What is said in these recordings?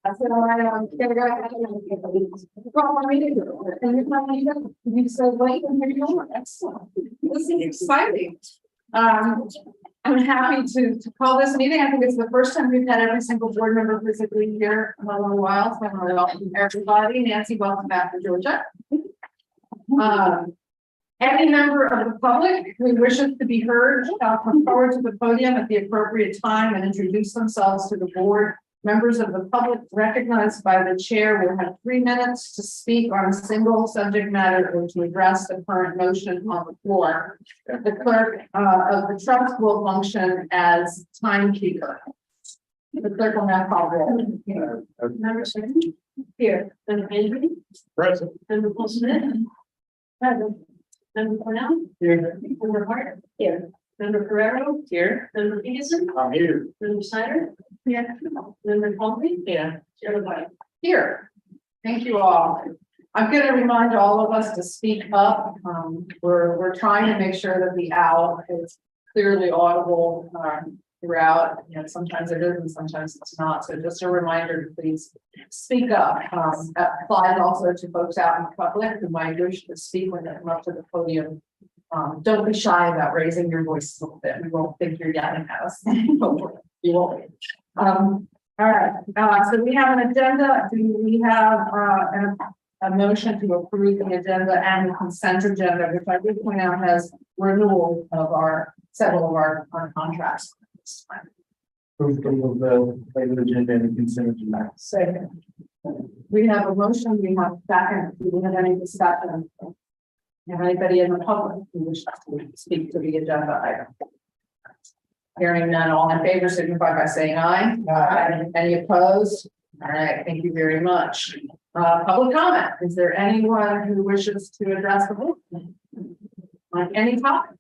I said, all right, I'm gonna go ahead and call my meeting. And you said, wait, and here you are. Excellent. This is exciting. I'm happy to call this meeting. I think it's the first time we've had every single board member physically here in a little while. So I want to welcome everybody. Nancy, welcome back to Georgia. Any member of the public who wishes to be heard come forward to the podium at the appropriate time and introduce themselves to the board. Members of the public recognized by the chair will have 3 minutes to speak on a single subject matter or to address the current motion on the floor. The clerk of the trust will function as timekeeper. The clerk will now call roll. Member Smith? Here. Member Andrew? Present. Member Paul Smith? Present. Member Cornell? Here. Member Hart? Here. Member Ferrero? Here. Member Peterson? I'm here. Member Snyder? Here. Member Conley? Here. Chair White? Here. Thank you all. I'm going to remind all of us to speak up. We're trying to make sure that the owl is clearly audible throughout. You know, sometimes it is and sometimes it's not. So just a reminder to please speak up. That applies also to folks out in the public who might wish to speak when they come up to the podium. Don't be shy about raising your voice a little bit. We won't think you're yelling at us. You won't. All right. So we have an agenda. Do we have a motion to approve the agenda and the consent agenda, which I did point out has renewal of several of our contracts. Approval of the regular agenda and consent agenda. Second. We have a motion. We have a second. Do we have any discussion? Have anybody in the public who wishes to speak to the agenda item? Hearing none, all in favor signify by saying aye. Aye. Any opposed? All right, thank you very much. Public comment. Is there anyone who wishes to address the board on any topic?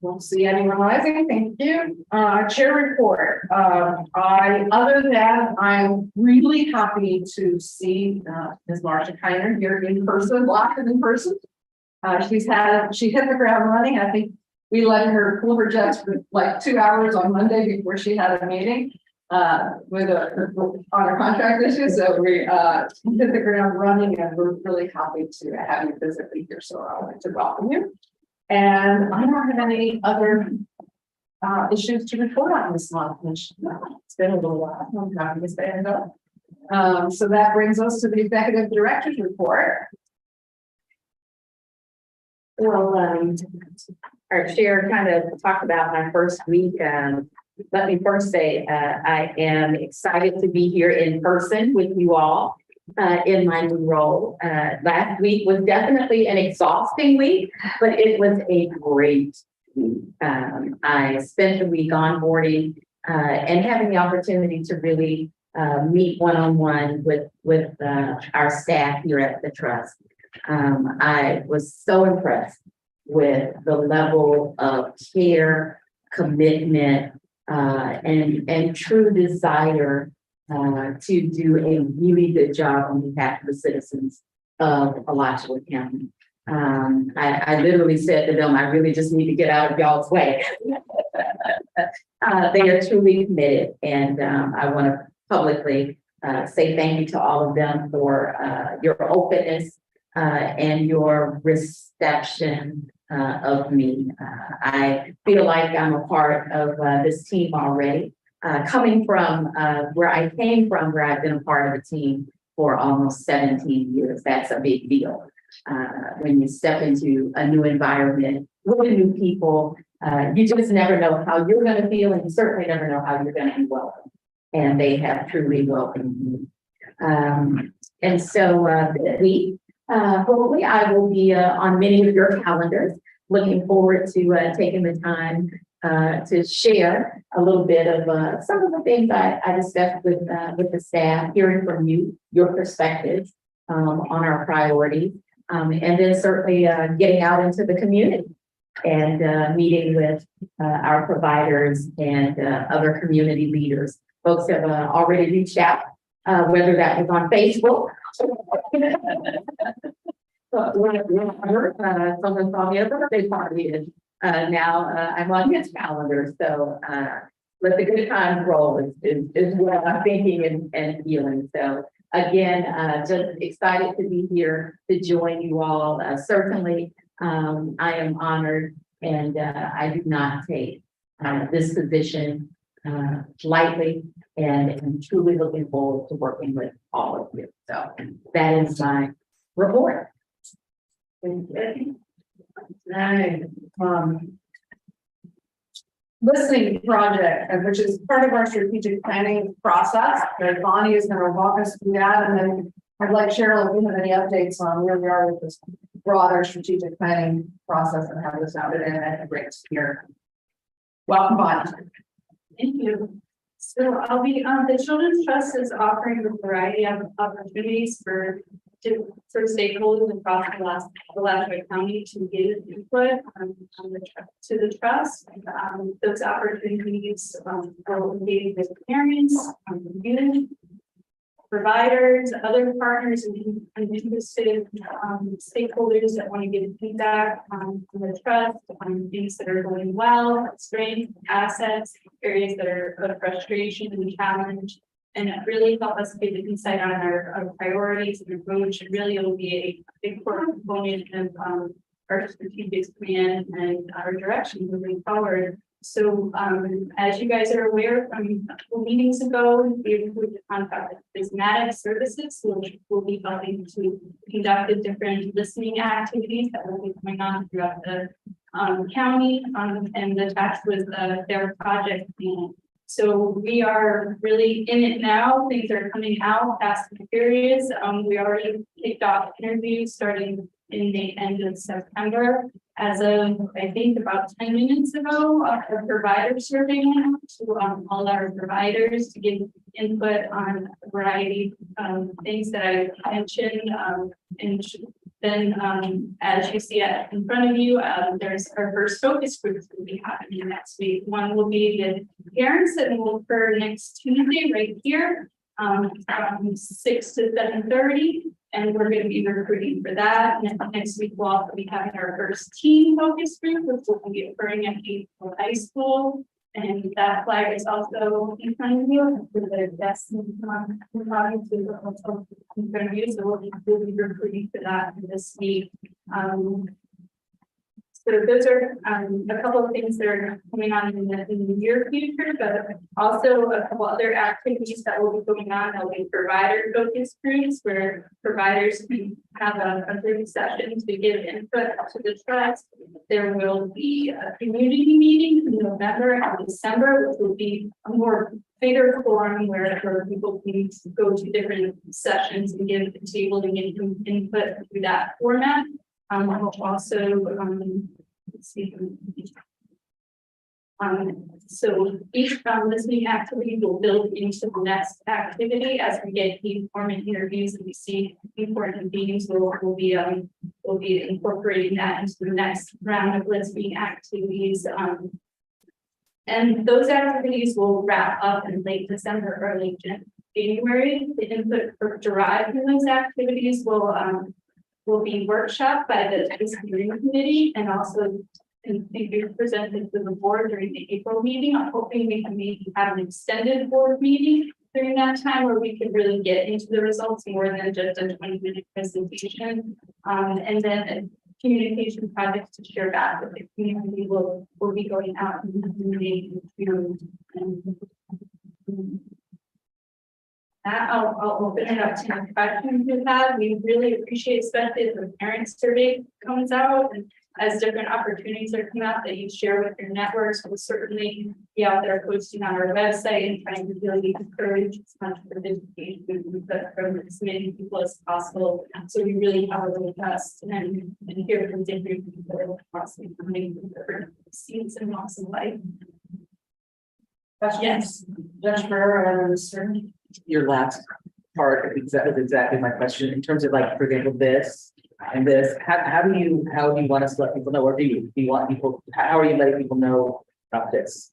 Won't see anyone rising. Thank you. Chair report. Other than I'm really happy to see Ms. Marsha Kiner here in person, live in person. She hit the ground running. I think we let her pull her jets for like 2 hours on Monday before she had a meeting on a contract issue. So we hit the ground running, and we're really happy to have you physically here. So I want to welcome you. And I don't have any other issues to report on this month. It's been a little while. I'm happy to stand up. So that brings us to the executive director's report. Well, our chair kind of talked about my first week. Let me first say I am excited to be here in person with you all in my new role. Last week was definitely an exhausting week, but it was a great week. I spent the week onboarding and having the opportunity to really meet one-on-one with our staff here at the Trust. I was so impressed with the level of care, commitment, and true desire to do a really good job on behalf of the citizens of Alachua County. I literally said to them, I really just need to get out of y'all's way. They are truly committed, and I want to publicly say thank you to all of them for your openness and your reception of me. I feel like I'm a part of this team already. Coming from where I came from, where I've been a part of a team for almost 17 years, that's a big deal. When you step into a new environment with new people, you just never know how you're going to feel, and you certainly never know how you're going to be welcomed. And they have truly welcomed me. And so this week, hopefully I will be on many of your calendars. Looking forward to taking the time to share a little bit of some of the things I discussed with the staff, hearing from you, your perspectives on our priorities, and then certainly getting out into the community and meeting with our providers and other community leaders. Folks have already reached out, whether that was on Facebook. I heard someone saw me at a birthday party, and now I'm on his calendar. So let the good times roll is what I'm thinking and feeling. So again, just excited to be here to join you all. Certainly, I am honored and I do not take this position lightly, and I'm truly looking forward to working with all of you. So that is my report. Right. Listening project, which is part of our strategic planning process, that Bonnie is going to walk us through that, and then I'd like Cheryl, if you have any updates on where we are with this broader strategic planning process and how this sounded, and that'd be great to hear. Welcome, Bonnie. Thank you. So I'll be, the Children's Trust is offering a variety of opportunities for stakeholders across Alachua County to give input to the trust. Those opportunities will engage with parents, youth, providers, other partners, and interested stakeholders that want to give feedback on the trust, on things that are going well, strengths, assets, areas that are of frustration and challenge, and really help us give insight on our priorities and approach. And really, it will be a important component of our strategic plan and our direction moving forward. So, as you guys are aware from meetings ago, we included the contract with Prismatic Services, which will be helping to conduct the different listening activities that will be going on throughout the county, and attached with their project plan. So we are really in it now. Things are coming out past the periods. We already kicked off interviews starting in the end of September. As of, I think, about 10 minutes ago, a provider survey went out to all our providers to give input on a variety of things that I mentioned. And then, as you see in front of you, there's our first focus groups will be happening next week. One will be the parents that will occur next Tuesday right here, from 6 to 7:30. And we're going to be recruiting for that. And next week, we'll also be having our first teen focus group, which will be occurring at the high school. And that flyer is also in front of you for the best in front of you. So we'll be recruiting for that this week. So those are a couple of things that are coming on in the near future, but also a couple other activities that will be going on. There'll be provider focus groups where providers can have a group session to give input to the trust. There will be a community meeting in November and December, which will be a more bigger forum where people can go to different sessions and give the table and get input through that format. Also, let's see. So each listening activity will build into the next activity as we get informant interviews and we see important meetings. We'll be incorporating that into the next round of listening activities. And those activities will wrap up in late December, early January. The input derived from those activities will be workshopped by the steering committee and also be presented to the board during the April meeting. I'm hoping we can maybe have an extended board meeting during that time where we can really get into the results more than just a 20-minute presentation. And then communication projects to share back with the community will be going out and communicating to I'll open it up to any questions you have. We really appreciate, especially if the parent survey comes out and as different opportunities are coming out that you share with your networks. We'll certainly be out there posting on our website and trying to really encourage as much participation from as many people as possible. So we really have a little test and hear from different people across the community, different scenes and walks of life. Yes, Judge Burr, Your last part is exactly my question. In terms of, like, for example, this and this, how do you want us to let people know, or do you want people, how are you letting people know about this?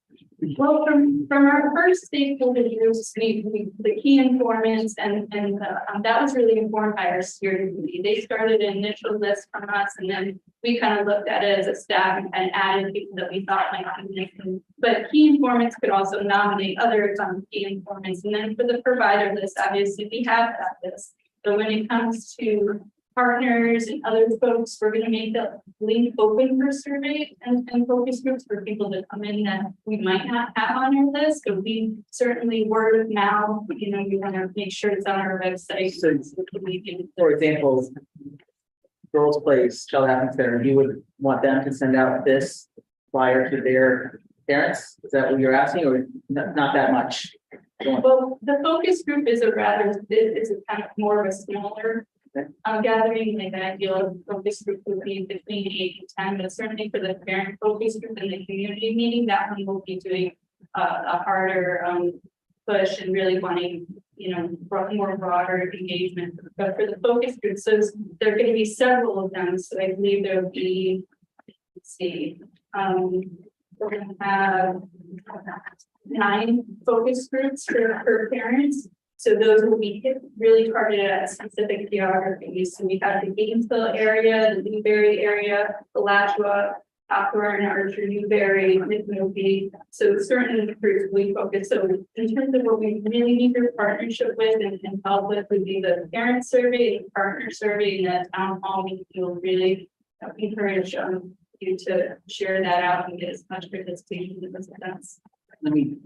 Well, from our first stakeholder groups, the key informants and that was really informed by our steering committee. They started an initial list from us, and then we kind of looked at it as a staff and added people that we thought might be missing. But key informants could also nominate others on key informants, and then for the provider list, obviously we have that list. So when it comes to partners and other folks, we're gonna make the link open for survey and focus groups for people to come in that we might not have on our list, but we certainly word of mouth, you know, you wanna make sure it's on our website. So, we can. For example, Girls Place, Child Happens Center, you would want them to send out this flyer to their parents? Is that what you're asking, or not that much? Well, the focus group is is a kind of more of a smaller gathering, like the ideal focus group would be between 8 and 10, but certainly for the parent focus group and the community meeting, that one will be doing a harder push and really wanting, you know, more broader engagement. But for the focus group, so there are going to be several of them. So I believe there will be, let's see, we're going to have 9 focus groups for parents. So those will be really targeted at specific geographies. So we have the Gainesville area, the Newberry area, Alachua, Hawthorne, Archer, Newberry, Mid-Milwaukee. So certain groups we focus. So in terms of what we really need your partnership with and help with would be the parent survey, the partner survey, and the town hall. We will really encourage you to share that out and get as much participation as events. Let me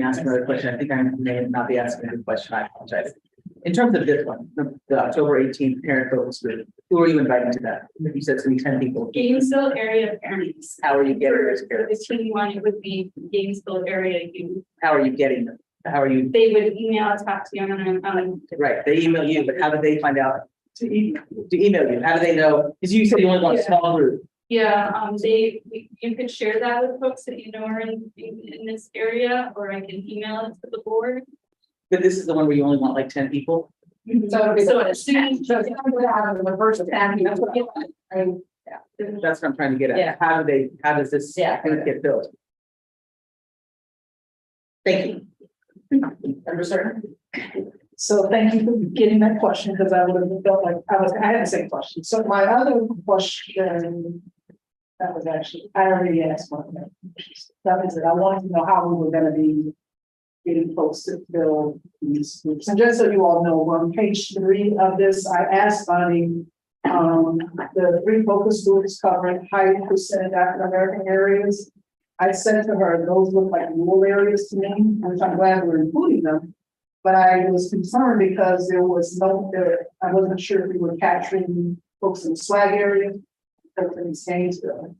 ask another question. I think I may not be asking a good question. I apologize. In terms of this one, the October 18th parent focus group, who are you inviting to that? You said it's gonna be 10 people. Gainesville area parents. How are you getting those For parents? the team one, it would be Gainesville area youth. How are you getting them? How are you? They would email, talk to you on. Right, they email you, but how do they find out to email you? How do they know? Because you said you only want a small group. Yeah, you could share that with folks that you know are in this area, or I can email it to the board. But this is the one where you only want like 10 people? So as soon as. the first 10, that's what I mean, That's what I'm trying to get at. Yeah. How does this get built? Thank you. understand. So thank you for getting that question, because I would have felt like I had the same question. So my other question, that was actually, I already asked one of them. That was it. I wanted to know how we were gonna be getting folks to fill these groups. And just so you all know, on page 3 of this, I asked Bonnie, the 3 focus groups covering high percentage African American areas. I said to her, those look like rural areas to me, and I'm glad we're including them. But I was concerned because there was I wasn't sure if we were capturing folks in the swag area, folks in Gainesville.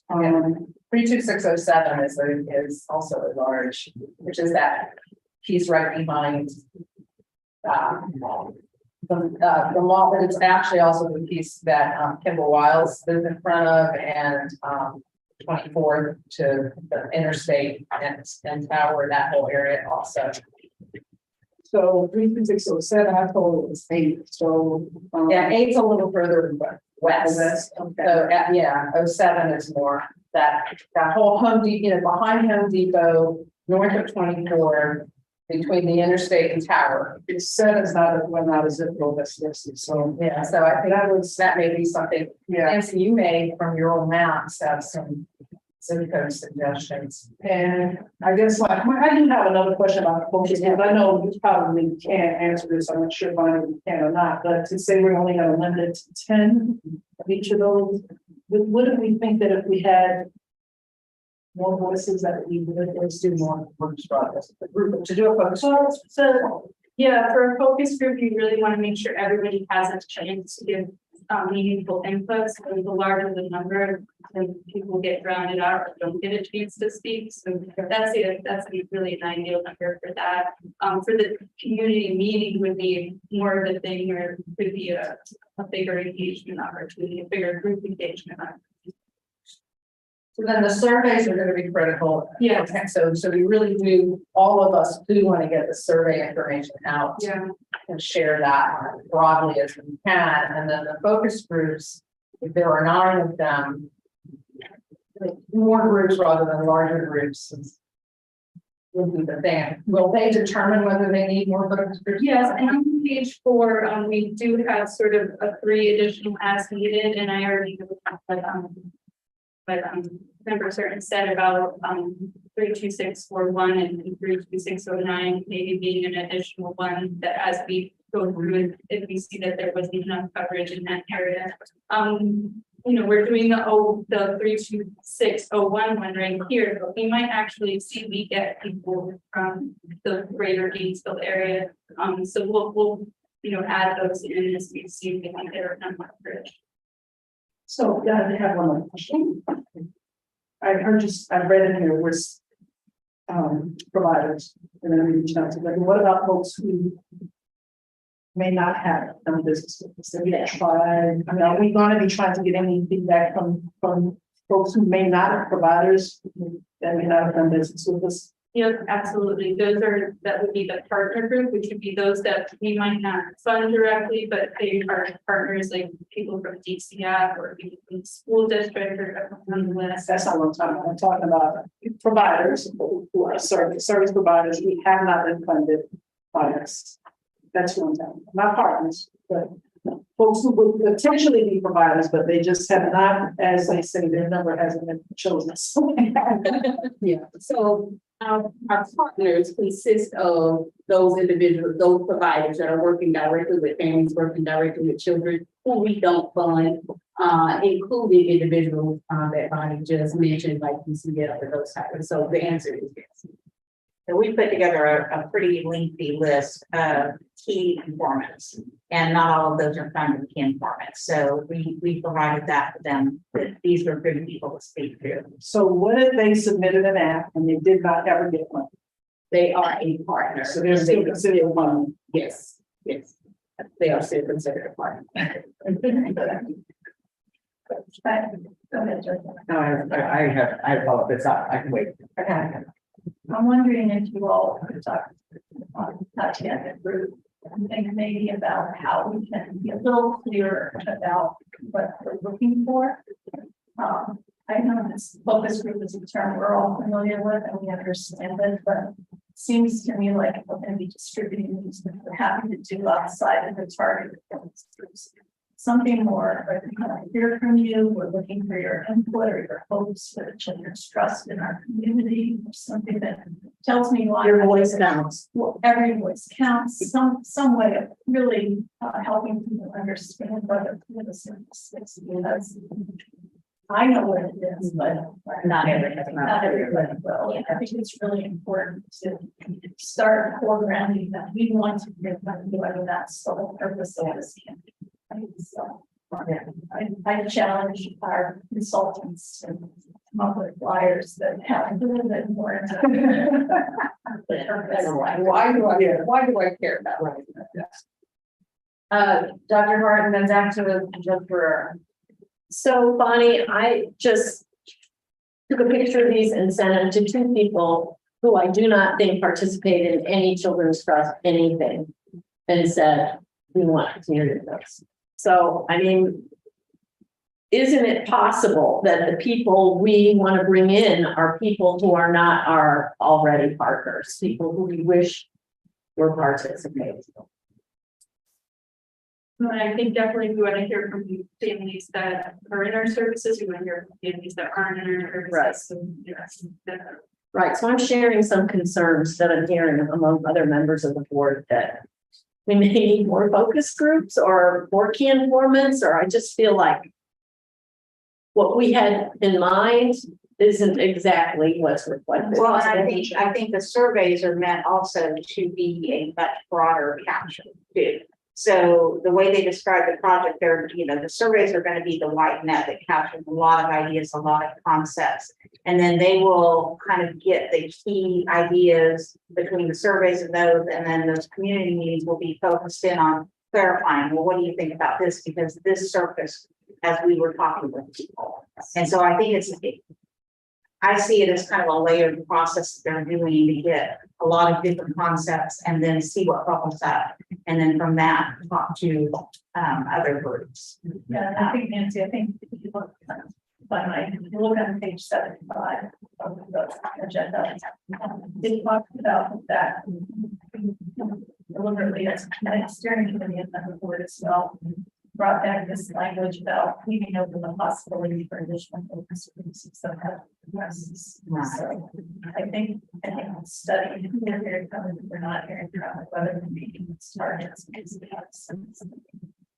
32607 is also a large, which is that piece right behind. The mall, but it's actually also the piece that Kimball Wiles lives in front of, and 24 to the interstate and Tower, that whole area also. So 32607, I told it was 8. So Yeah, 8's a little further west. Okay. So yeah, 07 is more that whole Home Depot, you know, behind Home Depot, north of 24, between the interstate and Tower. It's 7 is not a zip code that's listed. So Yeah, so I think that may be something, yeah. Nancy, you may from your old maps have some zip code suggestions. And I guess I do have another question about the focus group. I know you probably can't answer this. I'm not sure if I can or not, but to say we're only gonna limit it to 10 of each of those, wouldn't we think that if we had more voices that we would, let's do more focus groups to do a focus group? So, yeah, for a focus group, you really want to make sure everybody has a chance to give meaningful input. So the larger the number, then people get drowned out or don't get a chance to speak. So that's really an ideal number for that. For the community meeting would be more of a thing where it could be a bigger engagement opportunity, a bigger group engagement opportunity. So then the surveys are going to be critical. Yeah. Okay, so we really do, all of us do want to get the survey information out. Yeah. And share that broadly as we can. And then the focus groups, if there are 9 of them, more groups rather than larger groups. Will be the ban. Will they determine whether they need more focus groups? Yes, and on page 4, we do have sort of a 3 additional as needed, and I already know but members are said about 32641 and 32609 maybe being an additional one that as we go through it, if we see that there wasn't enough coverage in that area. We're doing the 32601 one right here, but we might actually see we get people from the greater Gainesville area. So we'll add those in as we see if they want their coverage. So, yeah, I have one more question. I read in here was providers, and then we reached out to them. What about folks who may not have done business with us? Have we tried, are we going to be trying to get any feedback from folks who may not have providers that may not have done business with us? Yes, absolutely. That would be the partner group, which would be those that we might not fund directly, but they are partners like people from DCF or people from the school district or nonetheless. That's not what I'm talking about. I'm talking about providers who are service providers. We have not been funded by us. That's what I'm talking about. Not partners, but folks who would potentially be providers, but they just have not, as they say, their number hasn't been chosen. Yeah, so our partners consist of those individuals, those providers that are working directly with families, working directly with children who we don't fund, including individuals that Bonnie just mentioned, like DCF or those types. And so the answer is yes. So we put together a pretty lengthy list of key informants, and not all of those are found in key informants. So we provided that for them, that these were good people to speak to. So what if they submitted an app and they did not ever get one? They are a partner. So they're still considered one. Yes, yes. They are still considered a partner. No, I have follow up. It's not, I can wait. I'm wondering if you all could talk together group and think maybe about how we can be a little clearer about what we're looking for. I know this focus group is a term we're all familiar with and we understand it, but it seems to me like we're going to be distributing these that we're happy to do outside of the target focus groups. Something more, like we want to hear from you. We're looking for your input or your hopes for the children's trust in our community, or something that tells me why Your voice counts. Well, every voice counts. Some way of really helping people understand what a citizen is. Because I know what it is, but Not everybody. not everybody will. I think it's really important to start foregrounding that we want to give them, whether that's the whole purpose of this campaign. So I challenge our consultants to come up with flyers that have a little bit more. Why do I care about it? Dr. Hart, and then back to the Ferrer. So Bonnie, I just took a picture of these and sent them to 2 people who I do not think participate in any children's trust, anything, and said, we want to hear this. So, I mean, isn't it possible that the people we want to bring in are people who are not our already partners, people who we wish were participating? And I think definitely we want to hear from families that are in our services. We want to hear from families that aren't in our services. Right. So, yes, definitely. Right, so I'm sharing some concerns that I'm hearing among other members of the board that we may need more focus groups or more key informants, or I just feel like what we had in mind isn't exactly what's reflected. Well, and I think the surveys are meant also to be a much broader capture too. So the way they describe the project, the surveys are going to be the wide net that captures a lot of ideas, a lot of concepts. And then they will kind of get the key ideas between the surveys and then those community meetings will be focused in on clarifying, well, what do you think about this? Because this surfaced as we were talking with people. And so I think I see it as kind of a layered process that they're doing to get a lot of different concepts and then see what bubbles up. And then from that, talk to other groups. Yeah, I think Nancy, if you look, if you look on page 75 of the agenda, they talked about that. Deliberately, as a steering committee and the board as well, brought back this language about leaving open the possibility for additional focus groups if some have addresses. So I think studying if they're hearing from it, if they're not hearing from it, whether they're meeting its targets, because it has some.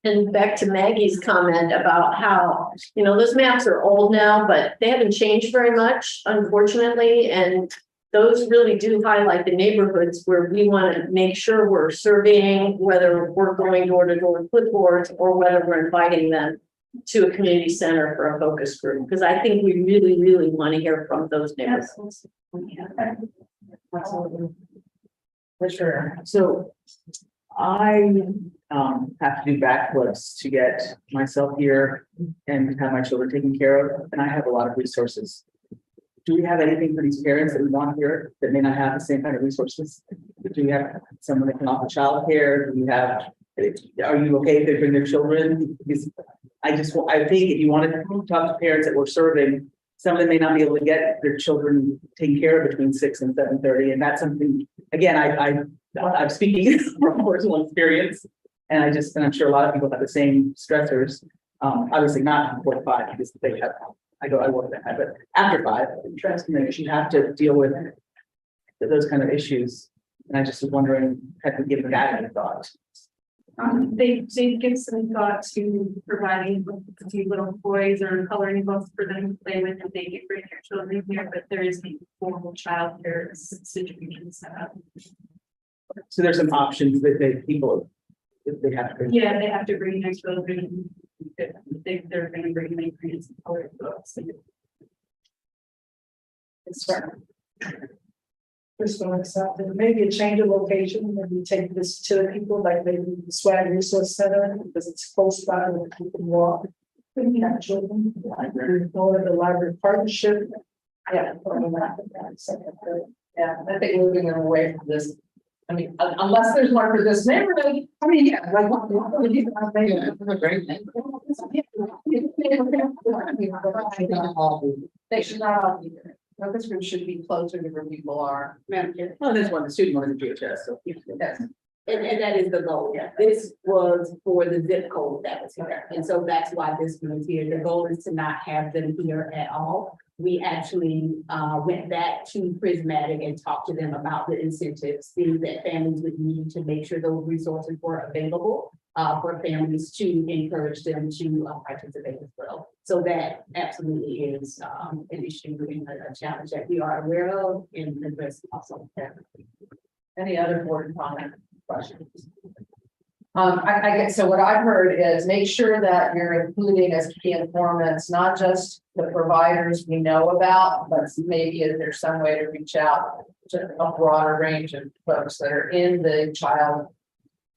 And back to Maggie's comment about how, those maps are old now, but they haven't changed very much, unfortunately. And those really do highlight the neighborhoods where we want to make sure we're surveying, whether we're going door to door with clipboards or whether we're inviting them to a community center for a focus group. Because I think we really, really want to hear from those neighborhoods. Absolutely. For sure. So I have to do backflips to get myself here and have my children taken care of, and I have a lot of resources. Do we have anything for these parents that we want here that may not have the same kind of resources? Do we have someone that can offer childcare? Do you have? Are you okay if they bring their children? Because I think if you want to talk to parents that we're serving, some of them may not be able to get their children taken care of between 6 and 7:30, and that's something. Again, I'm speaking from personal experience, and I'm sure a lot of people have the same stressors. Obviously not before 5 because they have. I work that high, but after 5, you have to deal with those kind of issues. And I just was wondering, had we given that any thought? They give some thought to providing a few little toys or coloring books for them to play with, and they can bring their children here, but there is a formal childcare situation set up. So there's some options that if they have to. Yeah, they have to bring their children. They're going to bring their friends and coloring books. Just going to maybe a change of location, maybe take this to the people, like maybe the Swag Resource Center, because it's close by where people can walk. Maybe have children, library, or the library partnership. Yeah, I think moving them away from this. I mean, unless there's one for this neighborhood. I mean, yeah, like what a great thing. They should not all be there. Focus group should be closer to where people are. Oh, there's one, the student one is GHS, so. Yes. And that is the goal. Yeah. This was for the zip code that was here. And so that's why this was here. The goal is to not have them here at all. We actually went back to Prismatic and talked to them about the incentives, things that families would need to make sure those resources were available for families to encourage them to participate as well. So that absolutely is an issue and a challenge that we are aware of and address also. Any other board comment questions? I guess, so what I've heard is make sure that you're including as key informants, not just the providers we know about, but maybe is there some way to reach out to a broader range of folks that are in the child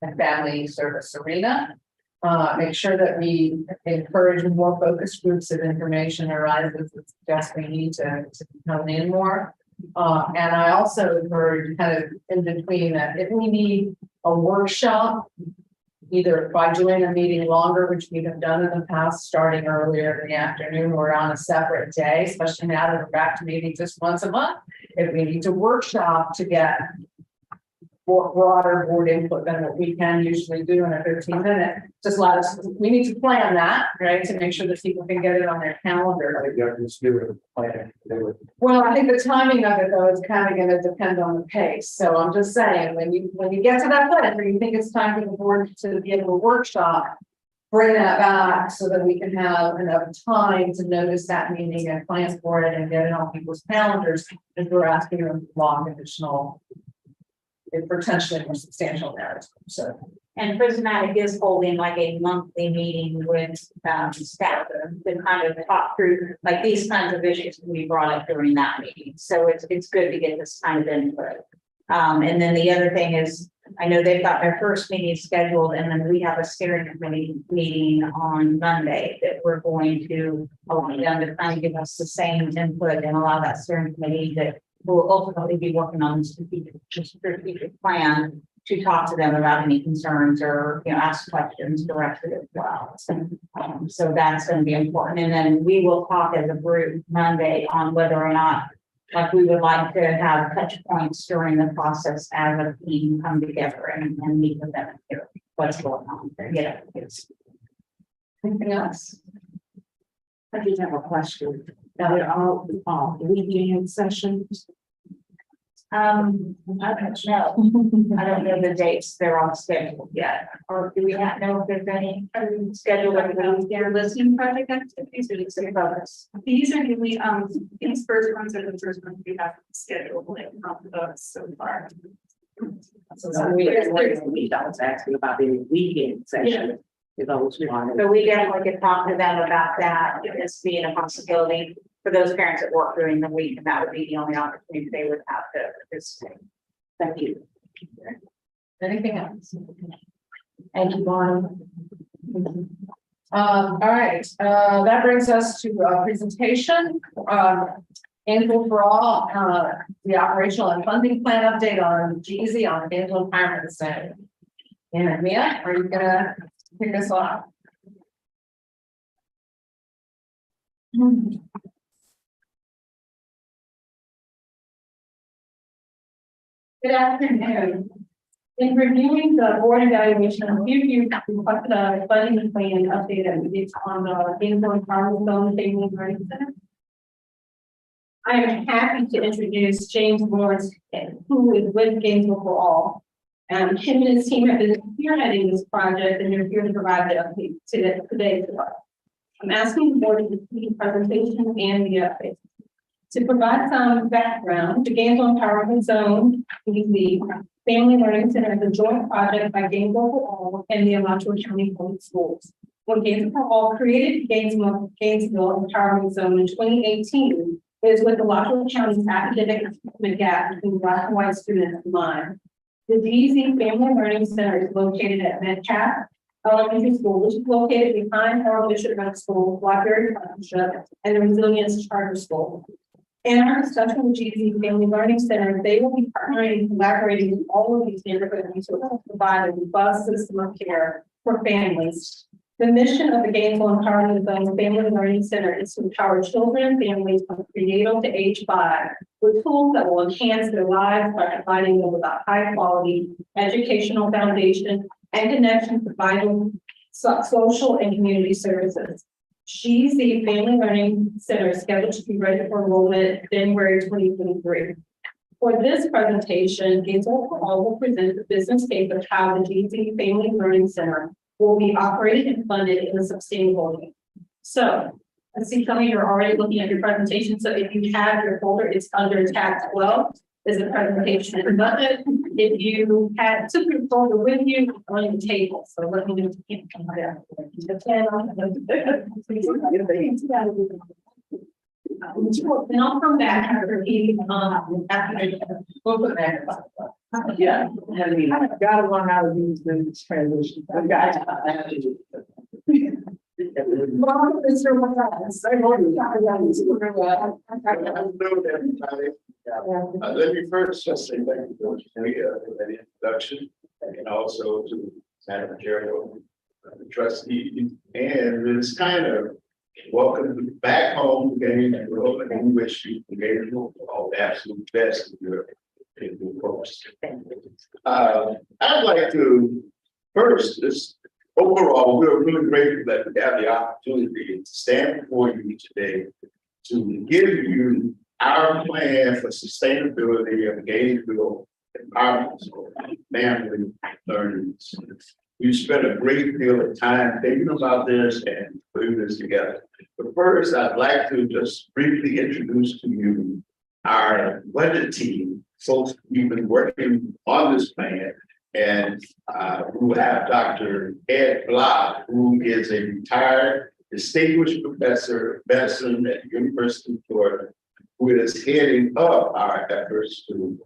and family service arena. Make sure that we encourage more focus groups of information arises that suggest we need to come in more. And I also heard kind of in between that if we need a workshop, either by doing a meeting longer, which we have done in the past, starting earlier in the afternoon or on a separate day, especially now that we're back to meeting just once a month. If we need to workshop to get more broader board input than what we can usually do in a 15-minute, just let us, we need to plan that, right? To make sure that people can get it on their calendar. Well, I think the timing of it though is kind of going to depend on the pace. So I'm just saying, when you get to that point where you think it's time for the board to be able to workshop, bring that back so that we can have enough time to notice that meeting and plan for it and get it on people's calendars if we're asking them long additional, potentially more substantial narrative. So. And Prismatic is holding like a monthly meeting with staff to kind of talk through like these kinds of issues we brought up during that meeting. So it's good to get this kind of input. And then the other thing is, I know they've got their first meeting scheduled, and then we have a steering committee meeting on Monday that we're going to allow them to kind of give us the same input and allow that steering committee that will ultimately be working on the strategic plan to talk to them about any concerns or, ask questions directly as well. So that's going to be important. And then we will talk as a group Monday on whether or not like we would like to have touch points during the process as a team come together and meet with them here. What's going on there, yes. Anything else? I just have a question. Now they're all weekend sessions. I don't know. I don't know the dates. They're all scheduled yet. Or do we not know if there's any scheduled? Their listening project activities, or these are usually, these first ones are the first ones we have scheduled, like, so far. So we don't asking about the weekend session. For those who want So we definitely could talk to them about that, this being a possibility for those parents that work during the week, and that would be the only opportunity they would have to participate. Thank you. Anything else? Thank you, Bonnie. All right, that brings us to a presentation. Angel for All, the operational and funding plan update on GZ on Angel Empowerment Center. And Mia, are you gonna kick us off? Good afternoon. In reviewing the board evaluation, a few of you requested a funding plan update that we did on the Gainesville Empowerment Zone Family Learning Center. I am happy to introduce James Lawrence, who is with Gainesville for All. Him and his team have been spearheading this project, and they're here to provide the update today to us. I'm asking the board to see the presentation and the update. To provide some background, the Gainesville Empowerment Zone is the Family Learning Center is a joint project by Gainesville for All and the Alachua County Public Schools. When Gainesville for All created Gainesville Empowerment Zone in 2018, it is with the Alachua County's academic achievement gap between Black and white students in mind. The GZ Family Learning Center is located at Metcalf Elementary School, which is located behind Harold Bishop Middle School, Blackberry Partnership, and the Resilience Charter School. In our discussion with GZ Family Learning Center, they will be partnering and collaborating with all of these neighborhoods to provide a robust system of care for families. The mission of the Gainesville Empowerment Zone Family Learning Center is to empower children and families from prenatal to age 5 with tools that will enhance their lives by providing them with a high quality educational foundation and connection to vital social and community services. GZ Family Learning Center is scheduled to be ready for enrollment January 2023. For this presentation, Gainesville for All will present the business case of how the GZ Family Learning Center will be operated and funded in a sustainable way. So, I see some of you are already looking at your presentation. So if you have your folder, it's under tab 12. Is a presentation and budget. If you took your folder with you, it's on the table. So let me know if you can't come there. Then I'll come back after he, we'll put back. Yeah, I mean, I've got to learn how to use this transition. I've got to. Mom, Mr. Morales, I know you. Let me first just say thank you for that introduction, and also to Madam Gerald, the trustee, and it's kind of welcome back home again, and we wish you all the absolute best of your folks. I'd like to first just overall, we're really grateful that we have the opportunity to stand before you today to give you our plan for sustainability of Gainesville Empowerment Zone Family Learning Centers. We spent a great deal of time thinking about this and putting this together. But first, I'd like to just briefly introduce to you our budget team. Folks, we've been working on this plan, and we will have Dr. Ed Block, who is a retired distinguished professor of medicine at the University of Florida, who is heading up our efforts to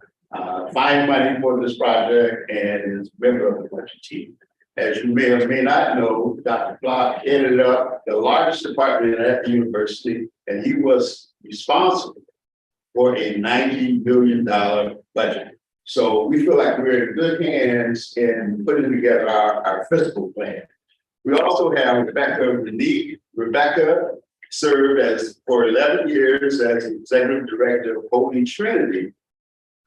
find money for this project and is a member of the budget team. As you may or may not know, Dr. Block headed up the largest department at the university, and he was responsible for a $90 million budget. So we feel like we're in good hands in putting together our fiscal plan. We also have Rebecca served as for 11 years as executive director of Holy Trinity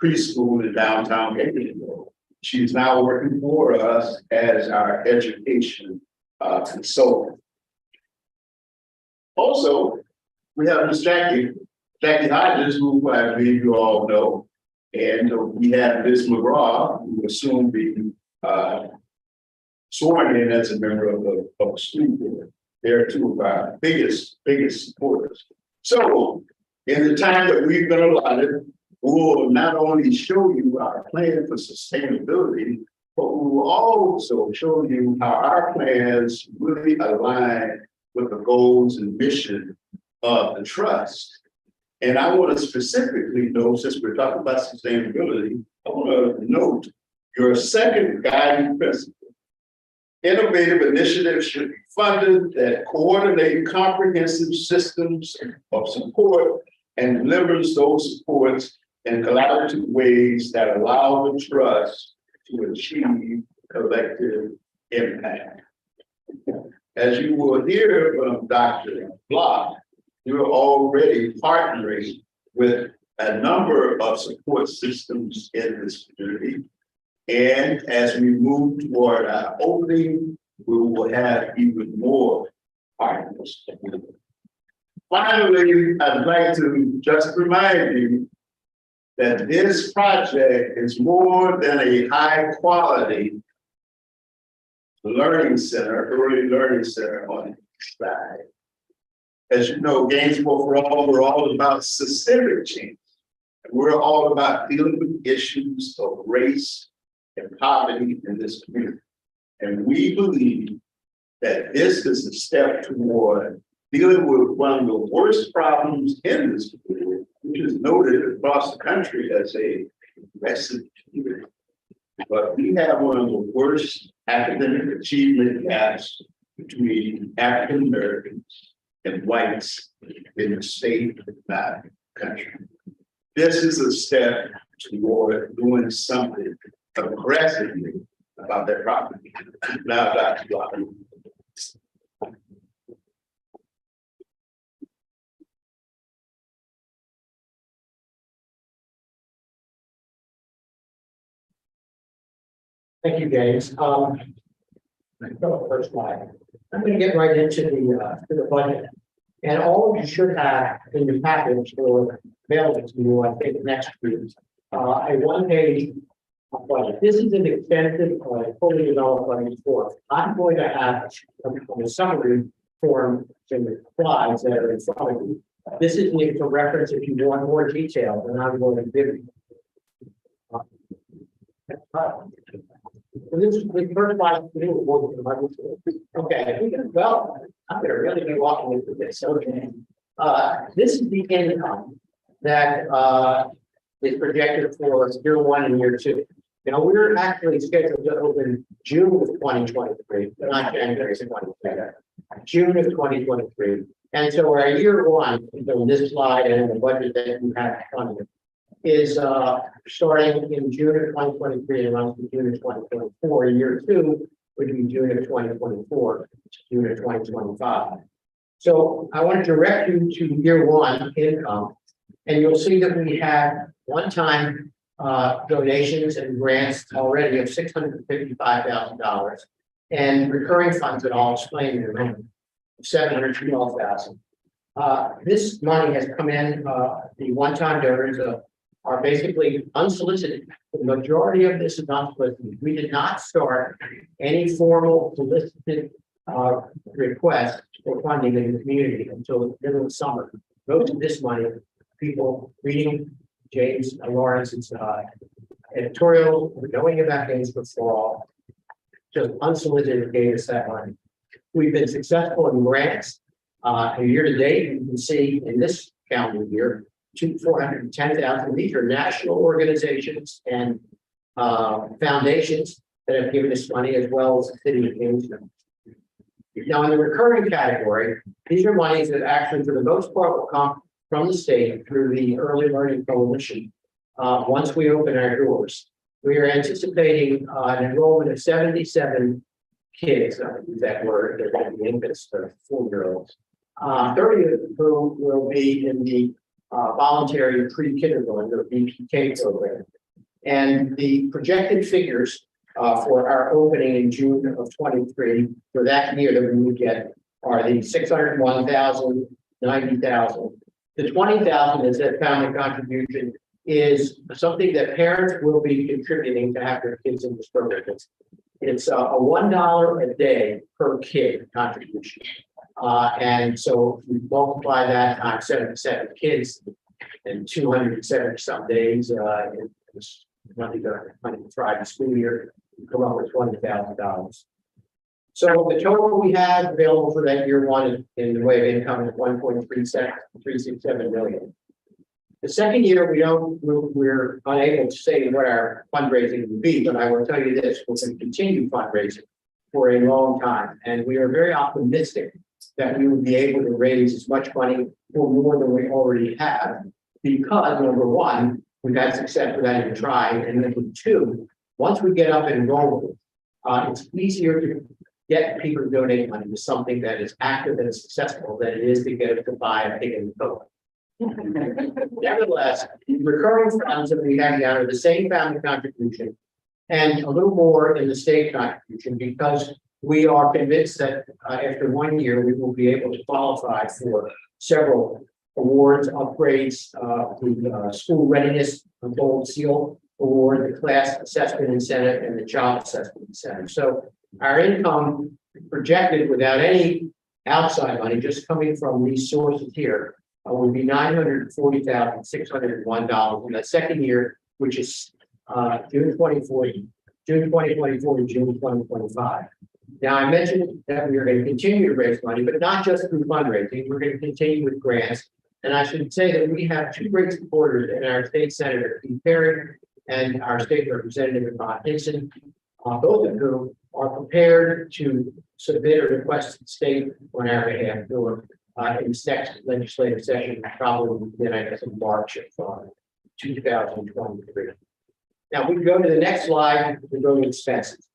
Preschool in downtown Gainesville. She's now working for us as our education consultant. Also, we have Ms. Jackie Hodges, who I believe you all know, and we have Ms. McGraw, who will soon be sworn in as a member of the school board. They're two of our biggest supporters. So, in the time that we've been allotted, we'll not only show you our plan for sustainability, but we will also show you how our plans really align with the goals and mission of the trust. And I want to specifically note, since we're talking about sustainability, I want to note your second guiding principle. Innovative initiatives should be funded that coordinate comprehensive systems of support and delivers those supports in collaborative ways that allow the trust to achieve collective impact. As you will hear from Dr. Block, you're already partnering with a number of support systems in this community. And as we move toward our opening, we will have even more partners. Finally, I'd like to just remind you that this project is more than a high quality learning center, early learning center on the side. As you know, Gainesville for All, we're all about systemic change. We're all about dealing with issues of race and poverty in this community. And we believe that this is a step toward dealing with one of the worst problems in this community, which is noted across the country as a progressive community. But we have one of the worst academic achievement gaps between African Americans and whites in the state of the country. This is a step toward doing something aggressively about that problem. Now, Dr. Block. Thank you, James. First slide. I'm going to get right into the budget. And all of you should have in your package or available to you, I think, next week, a one-page budget. This is an extensive, fully developed budget form. I'm going to have a summary form in the slides that are in front of you. This is for reference if you want more detail than I'm going to give you. So this is the first slide. Okay, well, I'm going to really be walking into this. Okay, this is the income that is projected for year one and year two. You know, we're actually scheduled to open June of 2023, not January 2023, June of 2023. And so our year one, on this slide and the budget that you have in front of you, is starting in June of 2023 and runs to June of 2024. Year two would be June of 2024 to June of 2025. So I want to direct you to year one income, and you'll see that we have one-time donations and grants already of $655,000 and recurring funds that I'll explain in a moment, $712,000. This money has come in, the one-time donors are basically unsolicited. The majority of this is unsolicited. We did not start any formal solicited request for funding in the community until the middle of summer. Most of this money, people reading James Lawrence's editorial, knowing about Gainesville for All, just unsolicited gave us that money. We've been successful in grants. Year to date, you can see in this calendar year, $410,000. These are national organizations and foundations that have given us money, as well as the city of Gainesville. Now, in the recurring category, these are monies that actually, for the most part, will come from the state through the Early Learning Coalition. Once we open our doors, we are anticipating an enrollment of 77 kids. I use that word. They're going to be infants, 4-year-olds. 30 of whom will be in the voluntary pre-kindergarten or VPK program. And the projected figures for our opening in June of 23 for that year that we would get are the 601,000, 90,000. The 20,000 is that family contribution is something that parents will be contributing to have their kids in this program. It's a $1 a day per kid contribution. And so we multiply that times 77 kids and 270 some days, in this Monday to Friday school year, we come up with $20,000. So the total we have available for that year one in the way of income is 1.367 million. The second year, we're unable to say what our fundraising will be, but I will tell you this, we're going to continue fundraising for a long time. And we are very optimistic that we will be able to raise as much money or more than we already have, because number one, we've had success without even trying. And number two, once we get up and rolling, it's easier to get people to donate money to something that is active and successful than it is to get them to buy a pig in the Coke. Nevertheless, recurring funds that we have now are the same family contribution and a little more in the state contribution, because we are convinced that after 1 year, we will be able to qualify for several awards, upgrades, the school readiness gold seal award, the class assessment incentive, and the job assessment incentive. So our income projected without any outside money, just coming from these sources here, would be $940,601 in the second year, which is June 2024 to June 2025. Now, I mentioned that we are going to continue to raise money, but not just through fundraising. We're going to continue with grants. And I should say that we have two great supporters in our state senator, Pete Perry, and our state representative, Ron Hinson, both of whom are prepared to submit a request to the state on our behalf in the next legislative session, probably begin, I guess, in March of 2023. Now, we go to the next slide, we go to expenses.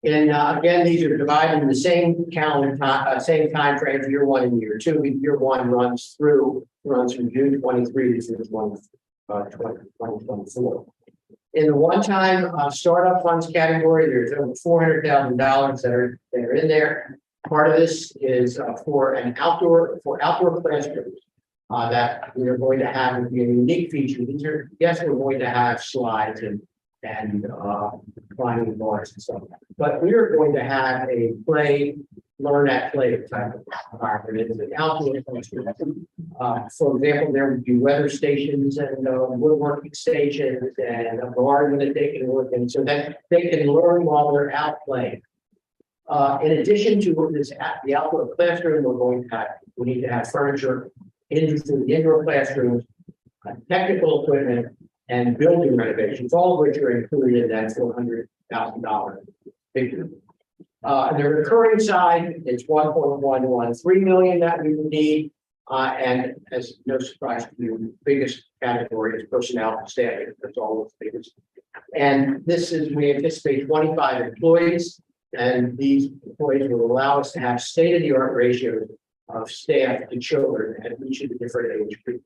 And again, these are divided in the same calendar time, same time frame for year one and year two. Year one runs from June 23 to June 2024. In the one-time startup funds category, there's over $400,000 that are in there. Part of this is for outdoor classrooms that we are going to have would be a unique feature. These are, yes, we're going to have slides and climbing bars and stuff, but we are going to have a learn at play type of environment. It's an outdoor classroom. For example, there would be weather stations and woodworking stations and a garden that they can work in, so that they can learn while they're out playing. In addition to the outdoor classroom, we need to have furniture into the indoor classrooms, technical equipment, and building renovations, all of which are included in that $400,000 figure. The recurring side is 1.113 million that we would need, and as no surprise to you, the biggest category is personnel and staffing. That's all the biggest. And this is, we anticipate 25 employees. And these employees will allow us to have state-of-the-art ratios of staff to children at each of the different age groups.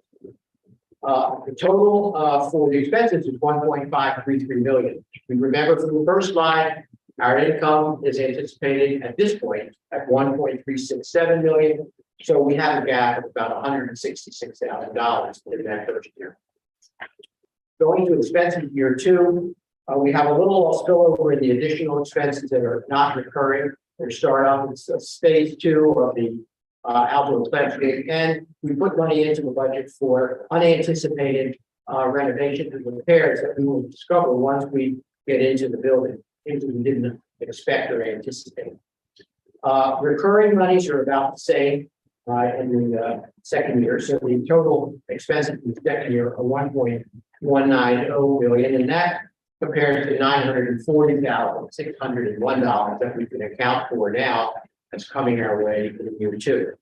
The total for the expenses is 1.533 million. We remember from the first slide, our income is anticipated at this point at 1.367 million. So we have a gap of about $166,000 in that first year. Going to expenses year two. We have a little spillover in the additional expenses that are not recurring. They start off with phase two of the outdoor classroom, and we put money into the budget for unanticipated renovations and repairs that we will discover once we get into the building, things we didn't expect or anticipate. Recurring monies are about the same in the second year, so the total expenses in the second year are 1.190 billion, and that compared to $940,601 that we can account for now that's coming our way in year two.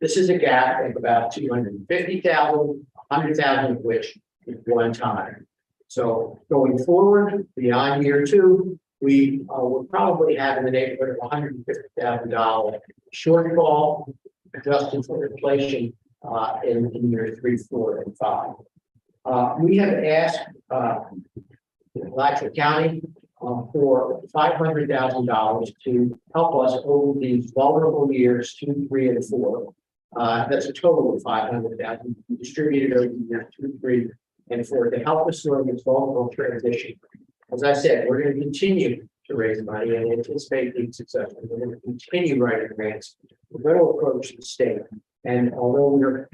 This is a gap of about 250,000, 100,000 of which is one time. So going forward beyond year two, we will probably have in the neighborhood of $150,000 shortfall adjusted for inflation in years 3, 4, and 5. We have asked Alachua County for $500,000 to help us over these vulnerable years 2, 3, and 4. That's a total of $500,000 distributed over the years 2, 3, and 4 to help us during this vulnerable transition. As I said, we're going to continue to raise money and anticipate being successful. We're going to continue writing grants. We're going to approach the state. And although we're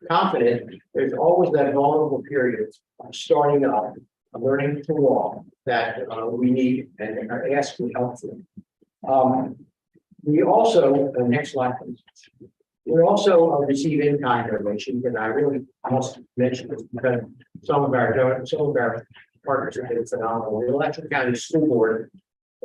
confident, there's always that vulnerable period of starting up, learning to walk that we need and are asked to help for. We also, the next slide, please. We also receive in-kind donations, and I really must mention this because some of our partners have been phenomenal. The Alachua County School Board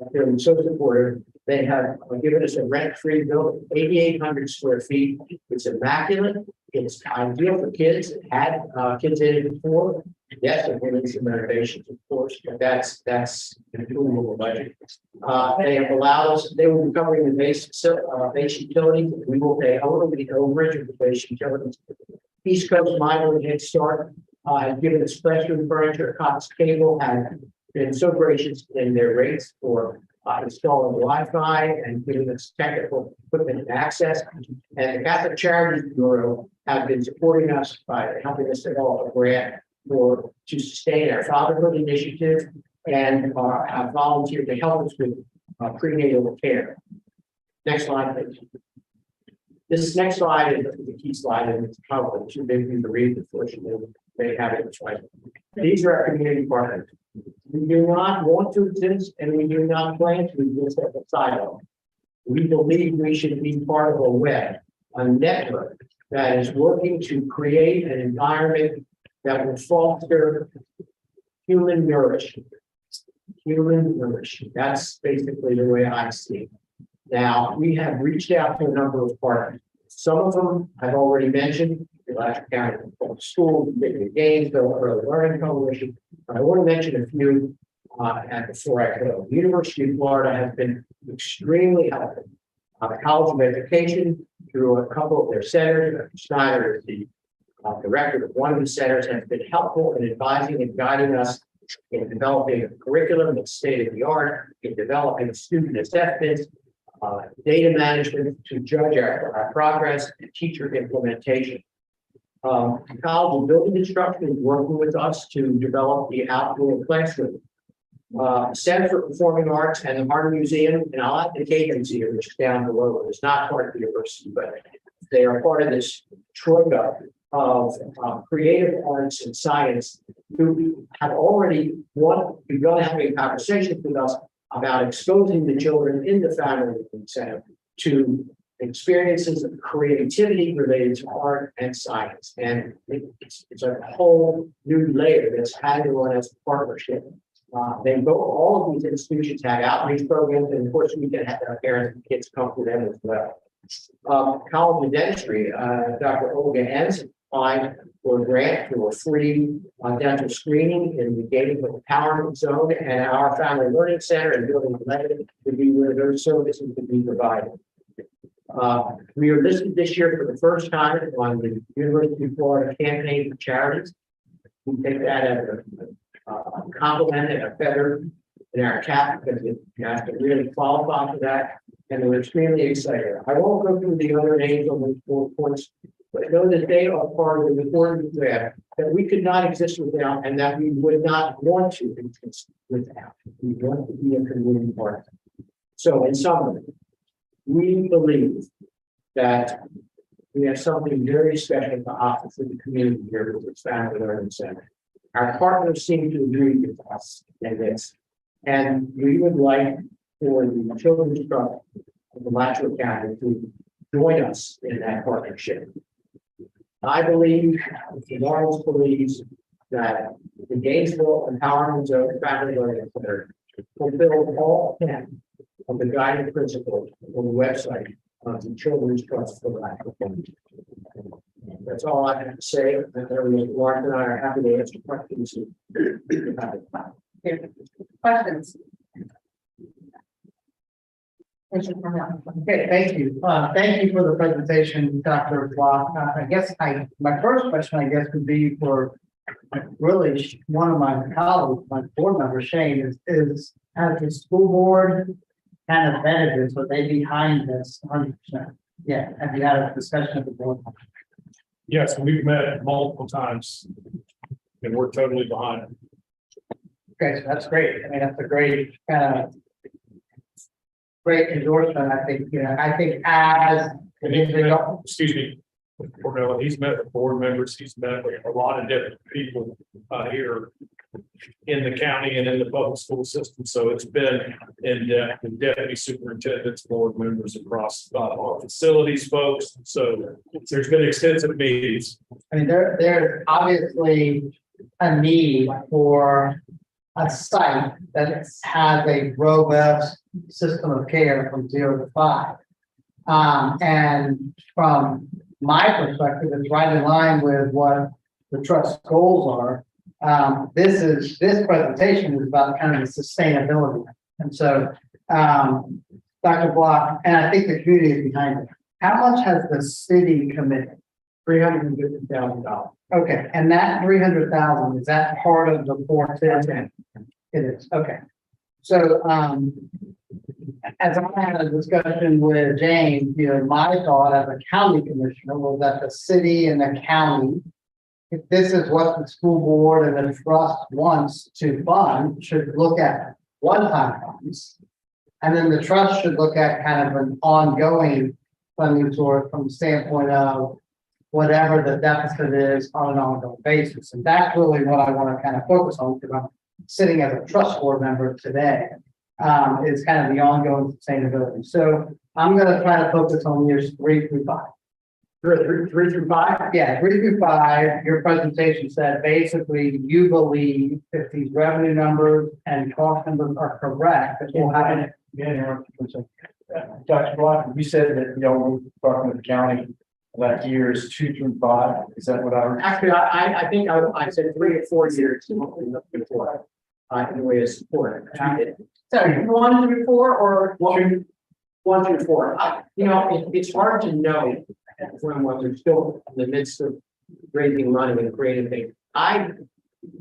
have been so supportive. They have given us a rent-free building, 8,800 square feet. It's immaculate. It's ideal for kids. It had kids in it before. Yes, there will be some renovations, of course, but that's including the budget. They have allowed us. They will be covering the base utilities. We will pay over the overage of the base utilities. East Coast Miner and Head Start have given us classroom furniture. Cox Cable have been so gracious in their rates for installing Wi-Fi and giving us technical equipment and access. And the Catholic Charities Bureau have been supporting us by helping us develop a grant to sustain our fatherhood initiative and have volunteered to help us with prenatal care. Next slide, please. This next slide is the key slide, and it's probably too big for you to read. Unfortunately, they have it twice. These are our community partners. We do not want to exist, and we do not plan to exist as a silo. We believe we should be part of a web, a network that is working to create an environment that will foster human nourishment. Human nourishment. That's basically the way I see it. Now, we have reached out to a number of partners. Some of them I've already mentioned, the Alachua County Public Schools, the Gainesville Early Learning Coalition. But I want to mention a few before I go. The University of Florida has been extremely helpful. The College of Education, through a couple of their centers, Dr. Snyder is the director of one of the centers, has been helpful in advising and guiding us in developing a curriculum that's state of the art, in developing student assessments, data management to judge our progress, and teacher implementation. The College of Building Instruction is working with us to develop the outdoor classroom. Center for Performing Arts and the Art Museum, and I'll add the Cade Museum, which is down below. It's not part of the university, but they are part of this troika of creative arts and science who have already begun having conversations with us about exposing the children in the family center to experiences of creativity related to art and science. And it's a whole new layer that's had on as a partnership. All of these institutions have outreach programs, and of course we can have our parents and kids come to them as well. College of Dentistry, Dr. Olga Enz applied for a grant for free dental screening in the Gainesville Empowerment Zone, and our Family Learning Center and Building 11 to be where those services can be provided. We are listed this year for the first time on the University of Florida Campaign for Charities. We take that as a compliment and a feather in our cap because you have to really qualify for that, and we're extremely excited. I won't go through the other names on these 4 points, but know that they are part of the important thread that we could not exist without, and that we would not want to exist without. We want to be a community partner. So, in summary, we believe that we have something very special to offer for the community here with this Family Learning Center. Our partners seem to agree with us in this, and we would like for the Children's Trust of Alachua County to join us in that partnership. I believe, Lawrence believes, that the Gainesville Empowerment Zone Family Learning Center fulfill all 10 of the guiding principles on the website of the Children's Trust for Alachua County. That's all I have to say. Lawrence and I are happy to answer questions. Questions? Okay, thank you. Thank you for the presentation, Dr. Block. My first question, I guess, would be for really one of my colleagues, my board member, Shane, is has the school board kind of vetted this, would they behind this 100%? Yeah, have you had a discussion with the board? Yes, we've met multiple times and we're totally behind it. Okay, so that's great. I mean, that's a great great endorsement. I think, I think as And excuse me, Cornell, he's met with board members, he's met with a lot of different people here in the county and in the public school system. So it's been in depth, and deputy superintendents, board members across our facilities folks. So there's been extensive meetings. I mean, there's obviously a need for a site that has a robust system of care from 0 to 5. And from my perspective, it's right in line with what the trust goals are. This presentation is about kind of the sustainability. And so, Dr. Block, and I think the community is behind it. How much has the city committed? $350,000. Okay, and that 300,000, is that part of the 410? It is, okay. So, as I had a discussion with James, my thought as a county commissioner was that the city and the county, if this is what the school board and the trust wants to fund, should look at one-time funds. And then the trust should look at kind of an ongoing funding source from the standpoint of whatever the deficit is on an ongoing basis. And that's really what I want to kind of focus on, because I'm sitting as a trust board member today, is kind of the ongoing sustainability. So I'm going to try to focus on years 3 through 5. 3 through 5? Yeah, 3 through 5. Your presentation said basically you believe if these revenue numbers and cost numbers are correct, that we'll have it. Dr. Block, you said that, we're talking with the county about years 2 through 5. Is that what I heard? Actually, I think I said 3 or 4 years. Before. In the way of support. Sorry, 1 through 4 or 1 through 4? It's hard to know when we're still in the midst of raising money and creating things. I'm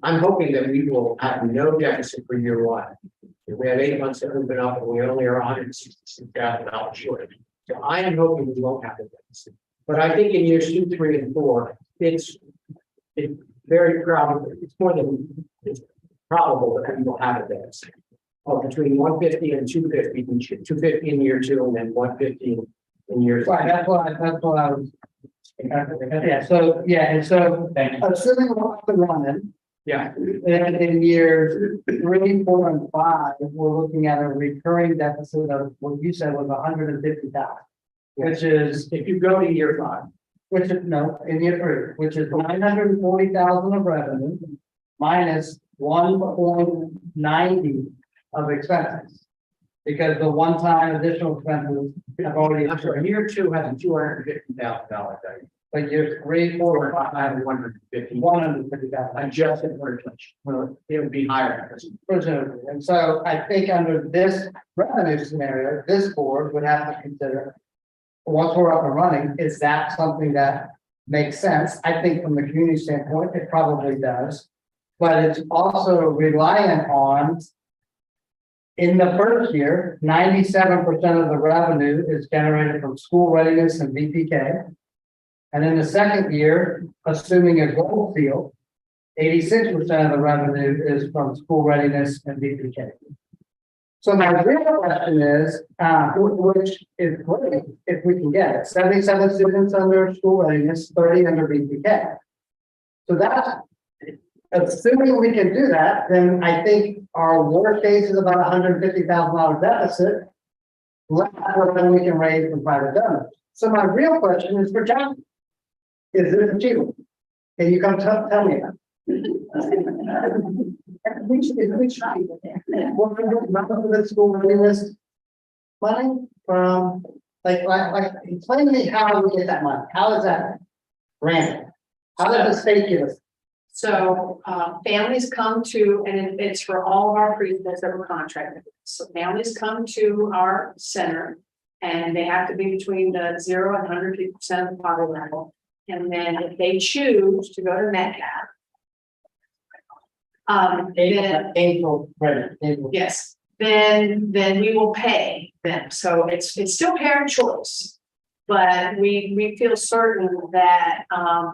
hoping that we will have no deficit for year 1. If we have 8 months that we've been up and we only are $166,000 short. So I am hoping we won't have a deficit. But I think in years 2, 3, and 4, it's very probable. It's probable that we will have a deficit of between 150 and 250, 250 in year 2, and then 150 in year 3. Right, that's what I was. Yeah. So assuming we're up and running. Yeah. And in years 3, 4, and 5, we're looking at a recurring deficit of what you said was 150,000, which is if you go to year 5, which is in year 3, which is 940,000 of revenue minus 1.90 of expenses, because the one-time additional expenses have already. I'm sorry, year 2 has a $250,000. But year 3, 4, and 5 have 150,000. Adjusted for inflation. Well, it would be higher. Presumably. And so I think under this revenue scenario, this board would have to consider, once we're up and running, is that something that makes sense? I think from the community standpoint, it probably does. But it's also reliant on, in the first year, 97% of the revenue is generated from school readiness and VPK. And in the second year, assuming a gold field, 86% of the revenue is from school readiness and VPK. So my real question is, which is great if we can get it, 77 students under school readiness, 30 under VPK. So that's, assuming we can do that, then I think our worst case is about $150,000 deficit, less than we can raise from private donors. So my real question is for John. Is this achievable? Can you come tell me that? What the school readiness money from, like, explain to me how we get that money. How is that granted? How does the state give us? So, families come to, and it's for all of our preschools that we're contracted. with. So families come to our center and they have to be between the 0 and 150% of the poverty level. And then if they choose to go to Metcalf, then April, right, April. yes, then we will pay them. So it's still parent choice. But we feel certain that,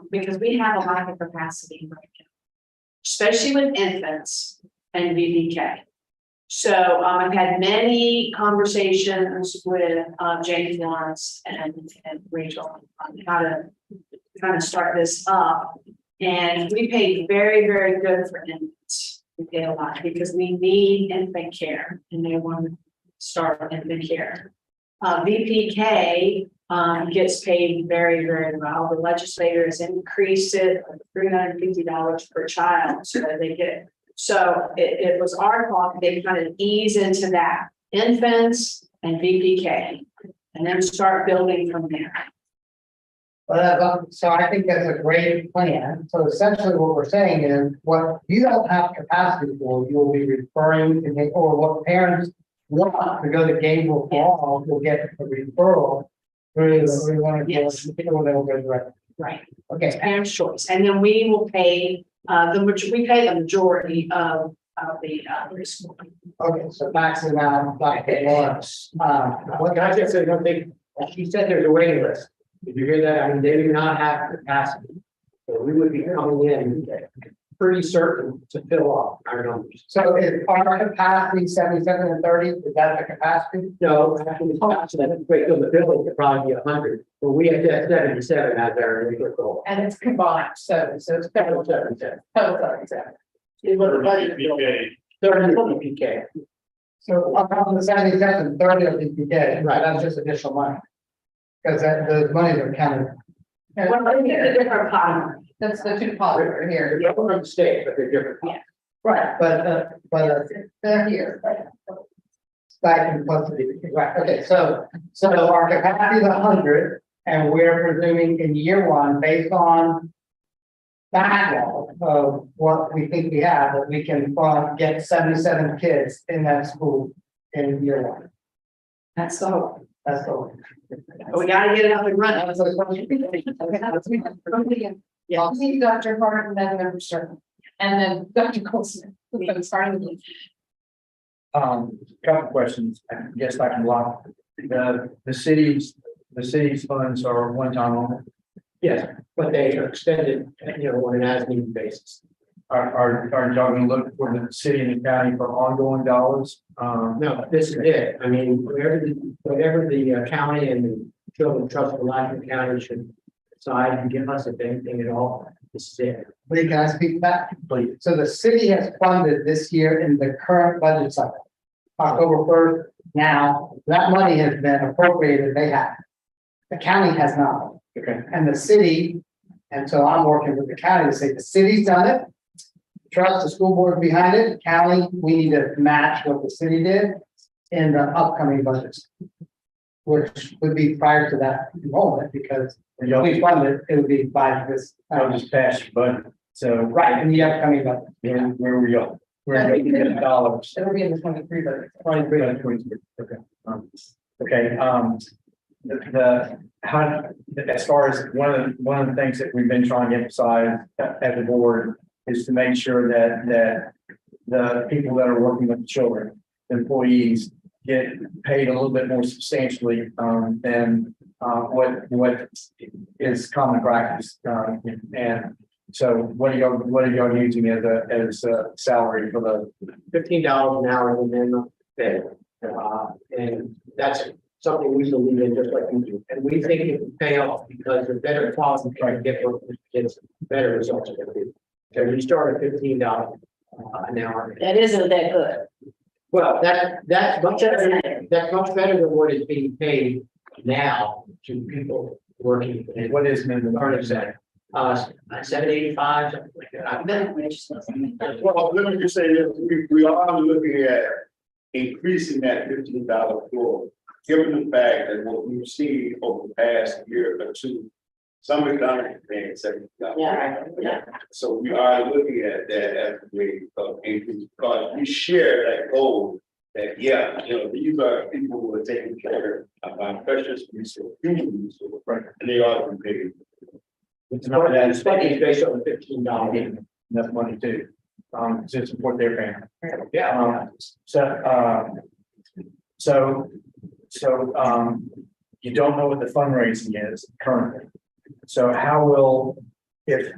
because we have a lack of capacity right now, especially with infants and VPK. So, I've had many conversations with, James Lawrence and Rachel on how to kind of start this up. And we pay very, very good for infants. We pay a lot because we need infant care and they want to start infant care. VPK gets paid very, very well. The legislators increased it $350 per child so that they get. So it was our thought that they kind of ease into that infants and VPK and then start building from there. So I think that's a great plan. So essentially what we're saying is what you don't have capacity for, you'll be referring to, or what parents want to go to Gable for all, will get a referral. Through the, we want to go, Yes. people that will go direct. Right. Okay. Parents' choice. And then we will pay, we pay the majority of the preschool. Okay, so maxing out, like, what Can I just say one thing? She said there's a waiting list. Did you hear that? I mean, they do not have capacity. So we would be coming in pretty certain to fill up our numbers. so is our capacity 77 and 30? Is that the capacity? No, actually, that's great. So the building could probably be 100, but we have to have 77 as our initial goal. And it's combined, so it's total, 77. total, exactly. VPK. 30 PK. So around the 77, 30 of DPK, right, that's just additional money. Because that, those monies are kind of. Well, I think it's a different pot. That's the two pots are here. They're from the state, but they're different. Yeah. Right, but They're here. stipend plus the DPK, right, okay, so our capacity is 100, and we're presuming in year one, based on backlog of what we think we have, that we can get 77 kids in that school in year one. That's the hope. That's all. We gotta get it up and running. That's the question. Yeah. I'll see Dr. Hart and then Member Sherman. And then Dr. Colson. Couple questions, I guess I can block. The city's funds are one time only. Yes, but they are extended, on an as-needed basis. Are y'all gonna look for the city and the county for ongoing dollars? No, this is it. I mean, whatever the county and the Children's Trust for Alachua County should decide and give us, if anything at all, this is it. Lee, can I speak to that? Please. So the city has funded this year in the current budget cycle. October 1st, now, that money has been appropriated, they have. The county has not. Okay. And the city, and so I'm working with the county to say the city's done it. Trust the school board behind it, county, we need to match what the city did in the upcoming budgets. Which would be prior to that enrollment, because if we fund it, it would be by this. Y'all just passed your budget, so. Right, in the upcoming budget. Where we go? We're gonna get dollars. It'll be in the 23 budget. 23 and 23, okay. Okay, how, as far as one of the things that we've been trying to emphasize at the board is to make sure that the people that are working with the children, employees, get paid a little bit more substantially than what is common practice. And so what are y'all using as a salary for the $15 an hour and then pay. And that's something we believe in, just like you do. And we think it will pay off because the better quality try to get those kids, better results are going to be. So you start at $15 an hour. That isn't that good. Well, that's much better. That's much better than what is being paid now to people working. and what is minimum? $785, something like that. Well, let me just say this, we are looking at increasing that $15 floor, given the fact that what we've seen over the past year or two Some economic paying $70. Yeah. So we are looking at that as a way of increase, because we share that goal. That, yeah, these are people who are taking care of our precious resource, human resource, and they ought to be paid. It's not that, it's based on $15. Enough money too, to support their family. Yeah. You don't know what the fundraising is currently. So how will, if,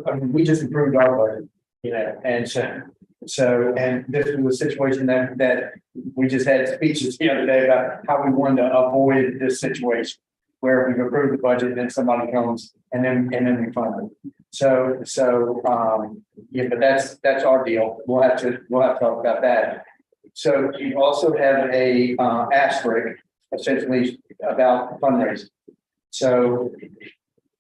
I mean, we just improved our budget, and and this was a situation that we just had speeches the other day about how we wanted to avoid this situation where we've approved the budget and then somebody comes and then we fund it. Yeah, but that's our deal. We'll have to talk about that. So you also have a asterisk essentially about fundraising. So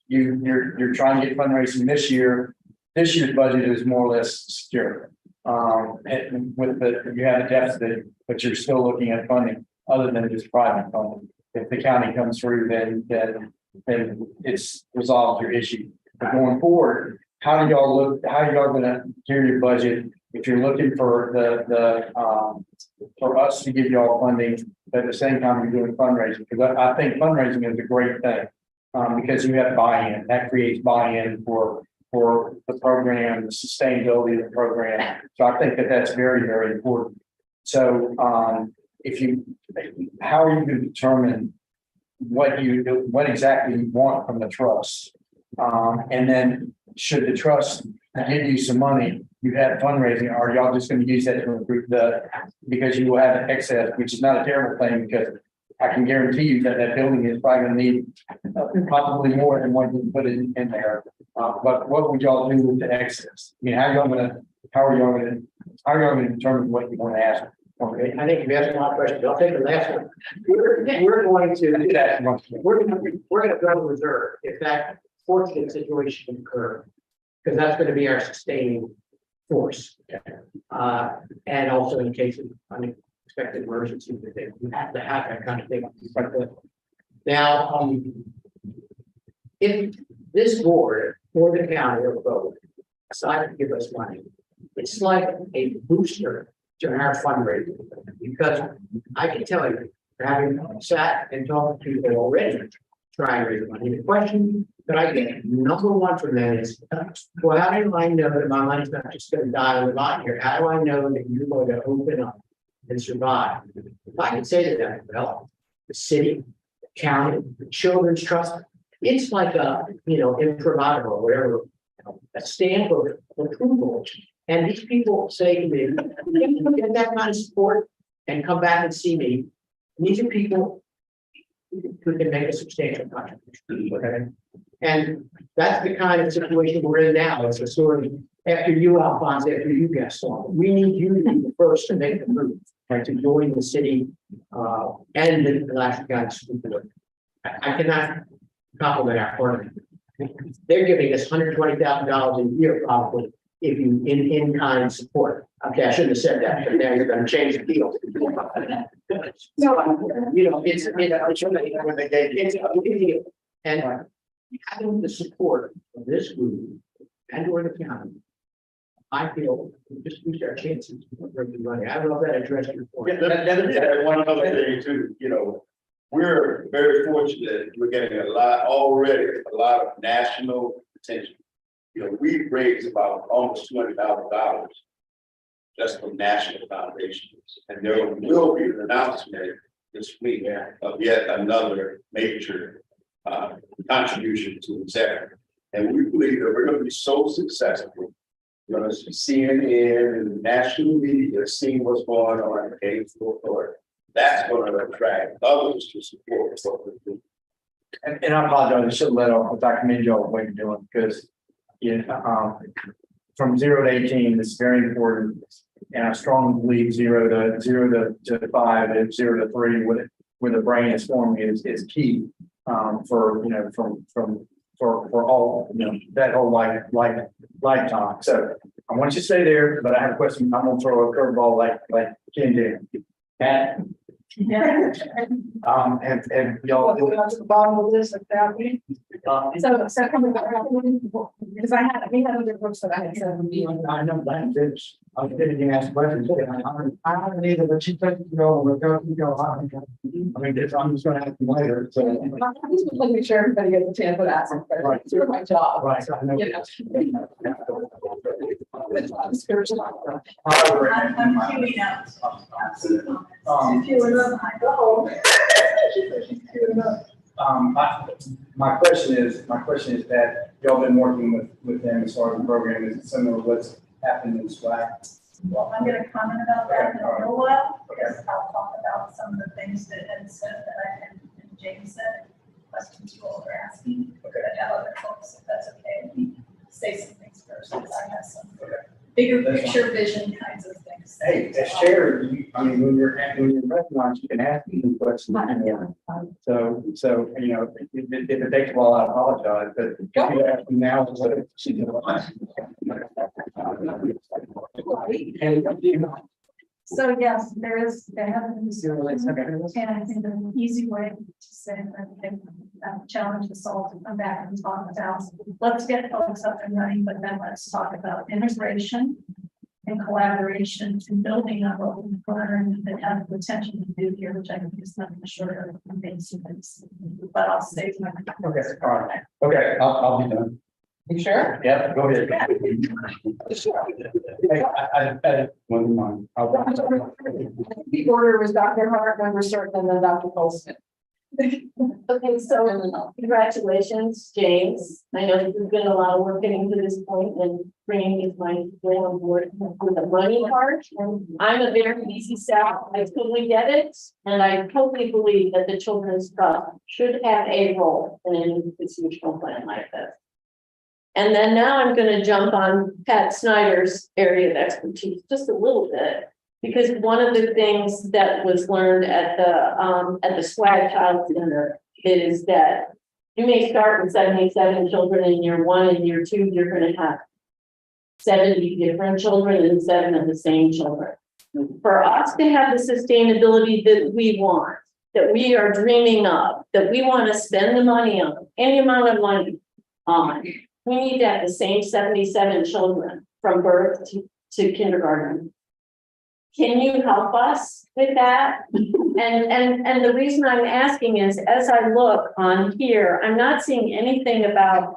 you're trying to get fundraising this year. This year's budget is more or less secure. And you have a deficit, but you're still looking at funding other than just private funding. If the county comes through, then it's resolved your issue. But going forward, how are y'all gonna do your budget if you're looking for for us to give y'all funding, but at the same time you're doing fundraising? Because I think fundraising is a great thing, because you have buy-in. That creates buy-in for the program, the sustainability of the program. So I think that's very, very important. So how are you going to determine what exactly you want from the trust? And then should the trust give you some money, you have fundraising, or y'all just going to use that to improve because you will have an excess, which is not a terrible thing, because I can guarantee you that building is probably going to need probably more than what you put in there. But what would y'all do with the excess? I mean, how are y'all going to determine what you want to ask? Okay, I think you asked a lot of questions. I'll take the last one. We're going to do that. We're going to build a reserve if that fortunate situation occurs, because that's going to be our sustaining force. And also in case of unexpected emergencies, we have to have that kind of thing. Now, if this board or the county or both decide to give us money, it's like a booster to our fundraising, because I can tell you, having sat and talked to people already trying to raise money, the question that I get number one from them is, well, how do I know that my money's not just going to die on the line here? How do I know that you're going to open up and survive? If I can say to them, well, the city, the county, the children's trust, it's like a, imprimatur or whatever, a stamp of approval. And these people say to me, get that kind of support and come back and see me. And these are people who can make a substantial contribution. Okay. And that's the kind of situation we're in now. It's a sort of after you, Alphonse, after you, Gaston. We need you to be the first to make the move, right? To join the city and the Alachua County School Board. I cannot compliment our partner. They're giving us $120,000 a year probably if you in kind support. Okay, I shouldn't have said that, but now you're going to change the deal. No, it's and having the support of this group and or the county, I feel just boost our chances of running. I don't know if that addressed your point. Yeah, one other thing too, we're very fortunate. We're getting a lot of national attention. We've raised about almost $200,000 just from national foundations. And there will be an announcement this week of yet another major contribution to the sector. And we believe that we're going to be so successful. You're going to see CNN and national media seeing what's going on in the Authority. That's going to attract others to support what we're doing. And I apologize, I should have let off, but I commend y'all what you're doing, because from 0 to 18 is very important. And I strongly believe 0 to 5 and 0 to 3 where the brain is forming is key for all that whole lifetime. So I want you to stay there, but I have a question. I'm gonna throw a curveball like Ken did. And y'all Going on to the bottom of this, like that. So coming back, because we had other books that I had said would be. I know that, bitch. I was getting asked questions. I don't need it, but she said, we'll go. I mean, I'm just gonna ask you later, so. I just want to make sure everybody gets a chance to ask them, but Right. it's sort of my job. Right, I know. You know. I'm spiritual. I'm queuing up. If you were not, I go. My question is that y'all been working with them as far as the program, is it similar to what's happened in SWAC? Well, I'm gonna comment about that in a little while, because I'll talk about some of the things that Ed said that I and Jamie said, questions you all are asking. But have other folks, if that's okay, let me say some things first, because I have some bigger picture vision kinds of things. Hey, as chair, when you're recognized, you can ask me questions. So, you know, if it takes a while, I apologize, but if you ask me now, it's what she did. So yes, there has been zero, and I think an easy way to say, I think, challenge us all to come back and talk about, let's get folks up and running, but then let's talk about integration and collaboration and building up what we learned and have the potential to do here, which I think is nothing short of amazing. But I'll save my. Okay, all right. Okay, I'll be done. You sure? Yeah, go ahead. Hey, I one mind. The order was Dr. Hart, member certain, and then Dr. Colson. Okay, so congratulations, James. I know there's been a lot of work getting to this point and bringing his mind on board with the money part. And I'm a very easy sell. I totally get it. And I totally believe that the Children's Trust should have a role in an institutional plan like this. And then now I'm going to jump on Pat Snyder's area of expertise just a little bit. Because one of the things that was learned at the SWAG Child Center is that you may start with 77 children in year 1, and year 2, you're going to have 70 different children and 7 of the same children. For us to have the sustainability that we want, that we are dreaming of, that we want to spend the money on, any amount of money on, we need to have the same 77 children from birth to kindergarten. Can you help us with that? And the reason I'm asking is, as I look on here, I'm not seeing anything about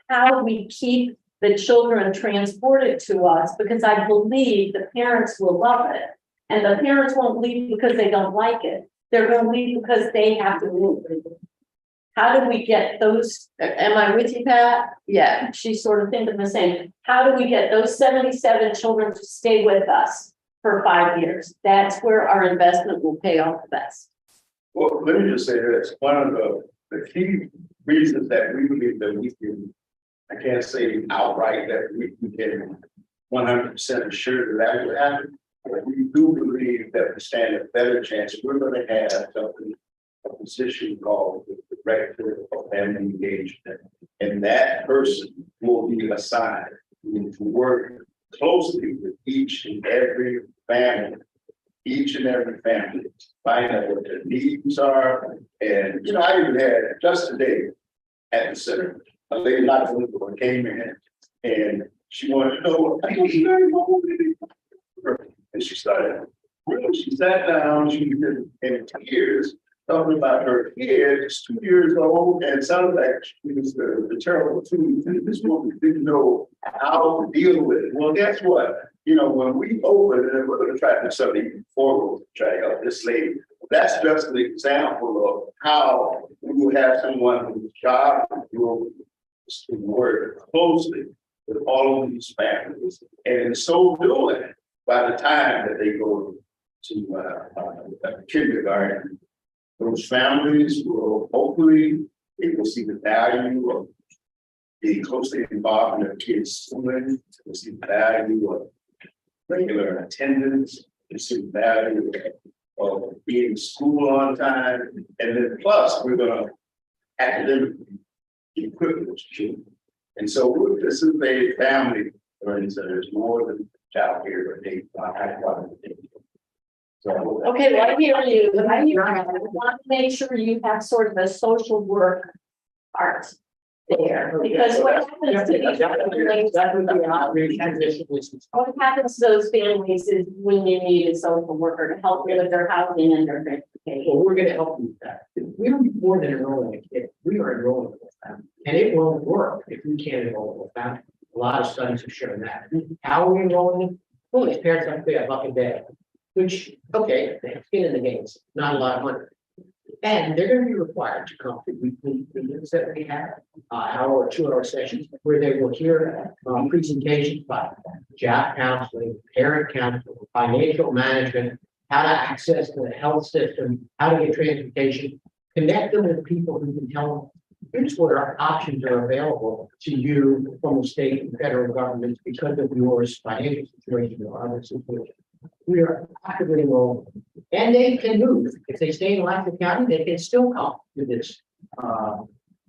how we keep the children transported to us, because I believe the parents will love it. And the parents won't leave because they don't like it. They're going to leave because they have to move. How do we get those? Am I with you, Pat? Yeah, she's sort of thinking the same. How do we get those 77 children to stay with us for 5 years? That's where our investment will pay off the best. Well, let me just say this, one of the key reasons that we believe that we can, I can't say outright that we can 100% assure that will happen, but we do believe that we stand a better chance. We're going to have something, a position called the Director of Family Engagement, and that person will be assigned to work closely with each and every family, find out what their needs are. And, you know, I even had just today at the center, a lady not only came in and she wanted to know, and she started, really, she sat down, she was in tears, talking about her kid, is 2 years old, and it sounded like she was the terrible two. This woman didn't know how to deal with it. Well, guess what? You know, when we open, and we're going to try to do something even forward to try to help this lady. That's just an example of how we will have someone whose job is to work closely with all of these families. And in so doing, by the time that they go to kindergarten, those families will hopefully, they will see the value of being closely involved in their kids' schooling. They'll see the value of regular attendance. They'll see the value of being in school on time. And then plus, we're going to academically equip those children. And so this is a family learning center. There's more than child care, but they So, Okay, well, I hear you. I want to make sure you have sort of a social work art there, because what happens to these families, what happens to those families is when you need a social worker to help with their housing and their transportation. Well, we're gonna help you with that. We are more than enrolling a kid, we are enrolling with them. And it won't work if we can't enroll with them. A lot of studies have shown that. How are we enrolling them? Well, his parents have to pay $1 a day, which, okay, they have skin in the games, not a lot of money. And they're gonna be required to come to weekly meetings that we have, hour or 2 hour sessions, where they will hear presentations by job counseling, parent counseling, financial management, how to access the health system, how to get transportation, connect them with people who can tell them here's what our options are available to you from the state and federal governments because of your financial situation or other situation. We are actively enrolled, and they can move. If they stay in Alachua County, they can still come to this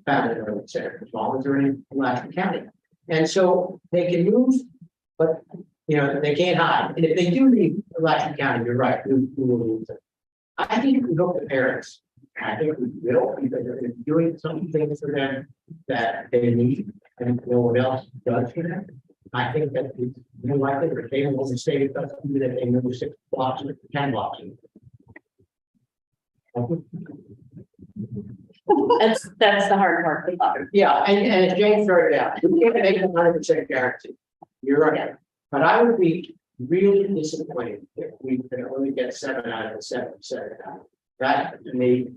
family learning center as long as they're in Alachua County. And so they can move, but you know, they can't hide. And if they do leave Alachua County, you're right, we will lose them. I think we go to parents. I think we will, because they're doing some things for them that they need and no one else does for them. I think that it's more likely that they will stay with us, even if they move 6 blocks or 10 blocks. That's the hard part. Yeah, and as James started out, we can't make a 100% guarantee. You're right. But I would be really disappointed if we could only get 7 out of the 7. That to me,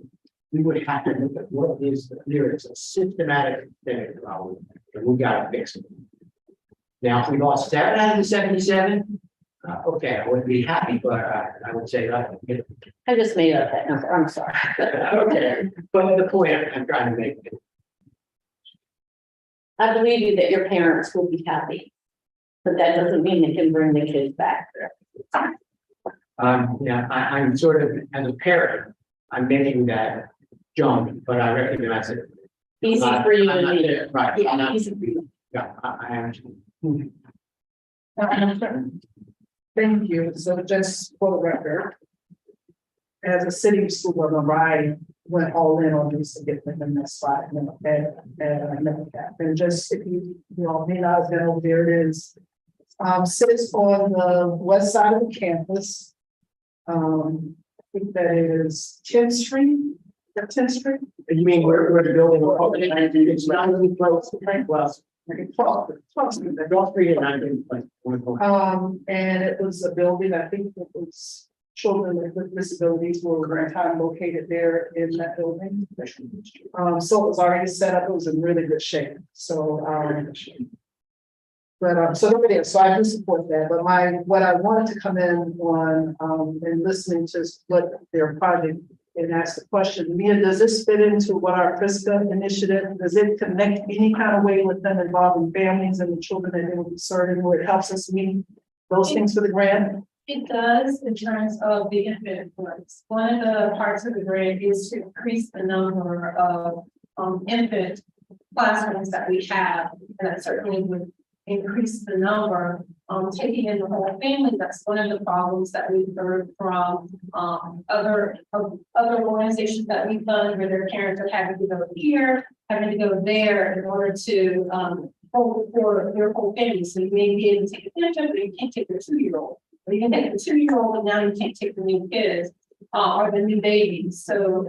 we would have to look at what is there. It's a systematic thing problem, and we gotta fix it. Now, if we lost 7 out of the 77, okay, I wouldn't be happy, but I would say that. I just made up that number, I'm sorry. Okay, but the point I'm trying to make. I believe you that your parents will be happy, but that doesn't mean they can bring the kids back. Yeah, I'm sort of, as a parent, I'm making that jump, but I recognize it. Easy for you I'm to not leave. there, right? I'm Yeah, not- easy for you. Yeah, I actually. Thank you. So just for the record, as a city school board member, I went all in on this to get them in this spot and I never got. And just if you know, may not know, there it is. Sits on the west side of the campus. I think that is 10th Street. 10th Street. You mean where the building will open? It's not even close. Well, And it was a building, I think it was children with disabilities were kind of located there in that building. So it was already set up, it was in really good shape, so, so I do support that, but what I wanted to come in on, and listening to what their project and ask the question, Mia, does this fit into what our Priska initiative, does it connect any kind of way with them involving families and the children that they will be serving, where it helps us meet those things for the grant? It does in terms of the infant influence. One of the parts of the grant is to increase the number of infant classrooms that we have, and that certainly would increase the number. Taking in the whole family, that's one of the problems that we've heard from other organizations that we've done, where their parents are having to go here, having to go there in order to hold for their whole family. So you may be able to take advantage of it, but you can't take your 2-year-old. Or you can take the 2-year-old, and now you can't take the new kids or the new babies. So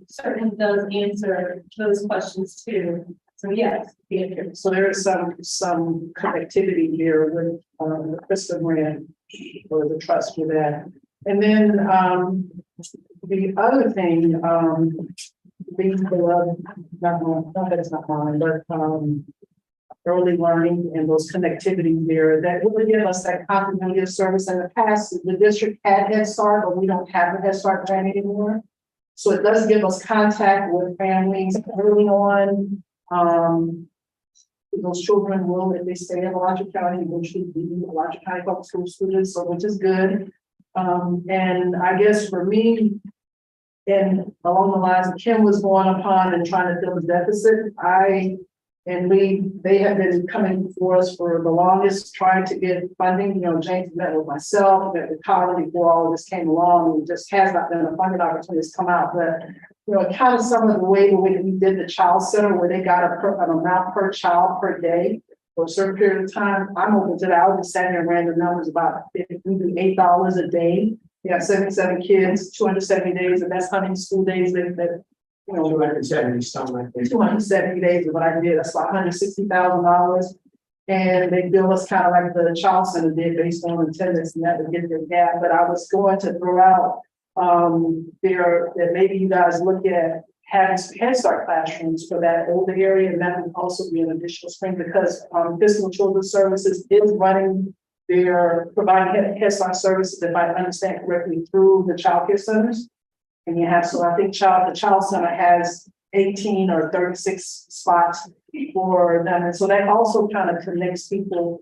certainly does answer those questions too. So yes, so there is some connectivity here with the Krista grant or the trust for that. And then the other thing, that's not mine, but early learning and those connectivity there that really give us that continuity of service. In the past, the district had Head Start, but we don't have the Head Start grant anymore. So it does give us contact with families early on. Those children will, if they stay in Alachua County, will should be Alachua County public school students, so which is good. And I guess for me, and along the lines of Kim was going upon and trying to fill the deficit, they have been coming before us for the longest, trying to get funding. You know, James met with myself, met with Colin before all of this came along. It just has not been a funding opportunity to come out, but you know, kind of some of the way that we did the child center where they got an amount per child per day for a certain period of time. I'm open to that. I was just sitting there and ran the numbers about $8 a day. You have 77 kids, 270 days, and that's how many school days that you know, 270, something like that. 270 days is what I did. That's about $160,000. And they bill us kind of like the child center did based on attendance and that would get their gap. But I was going to throw out that maybe you guys look at having Head Start classrooms for that older area, and that would also be an additional spring because Fiscal Children's Services is running providing Head Start services, if I understand correctly, through the child care centers. And you have, so I think the child center has 18 or 36 spots for them. And so that also kind of connects people,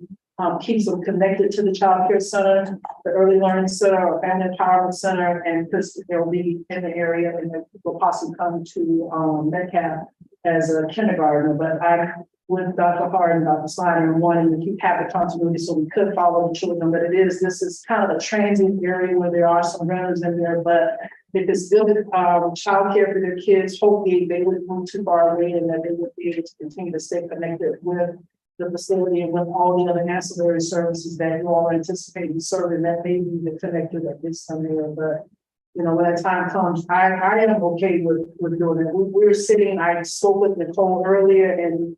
keeps them connected to the child care center, the early learning center or family empowerment center, and because they'll be in the area and they'll possibly come to Metcalf as a kindergartner. But I with Dr. Hart and Dr. Snyder and wanting to keep having continuity so we could follow the children. But this is kind of a transient area where there are some renters in there, but if it's still childcare for their kids, hopefully they wouldn't move too far away and that they would be able to continue to stay connected with the facility and with all the other ancillary services that you all are anticipating serving, that may be the connector at this time there. But you know, when that time comes, I am okay with doing it. We were sitting, I spoke with Nicole earlier, and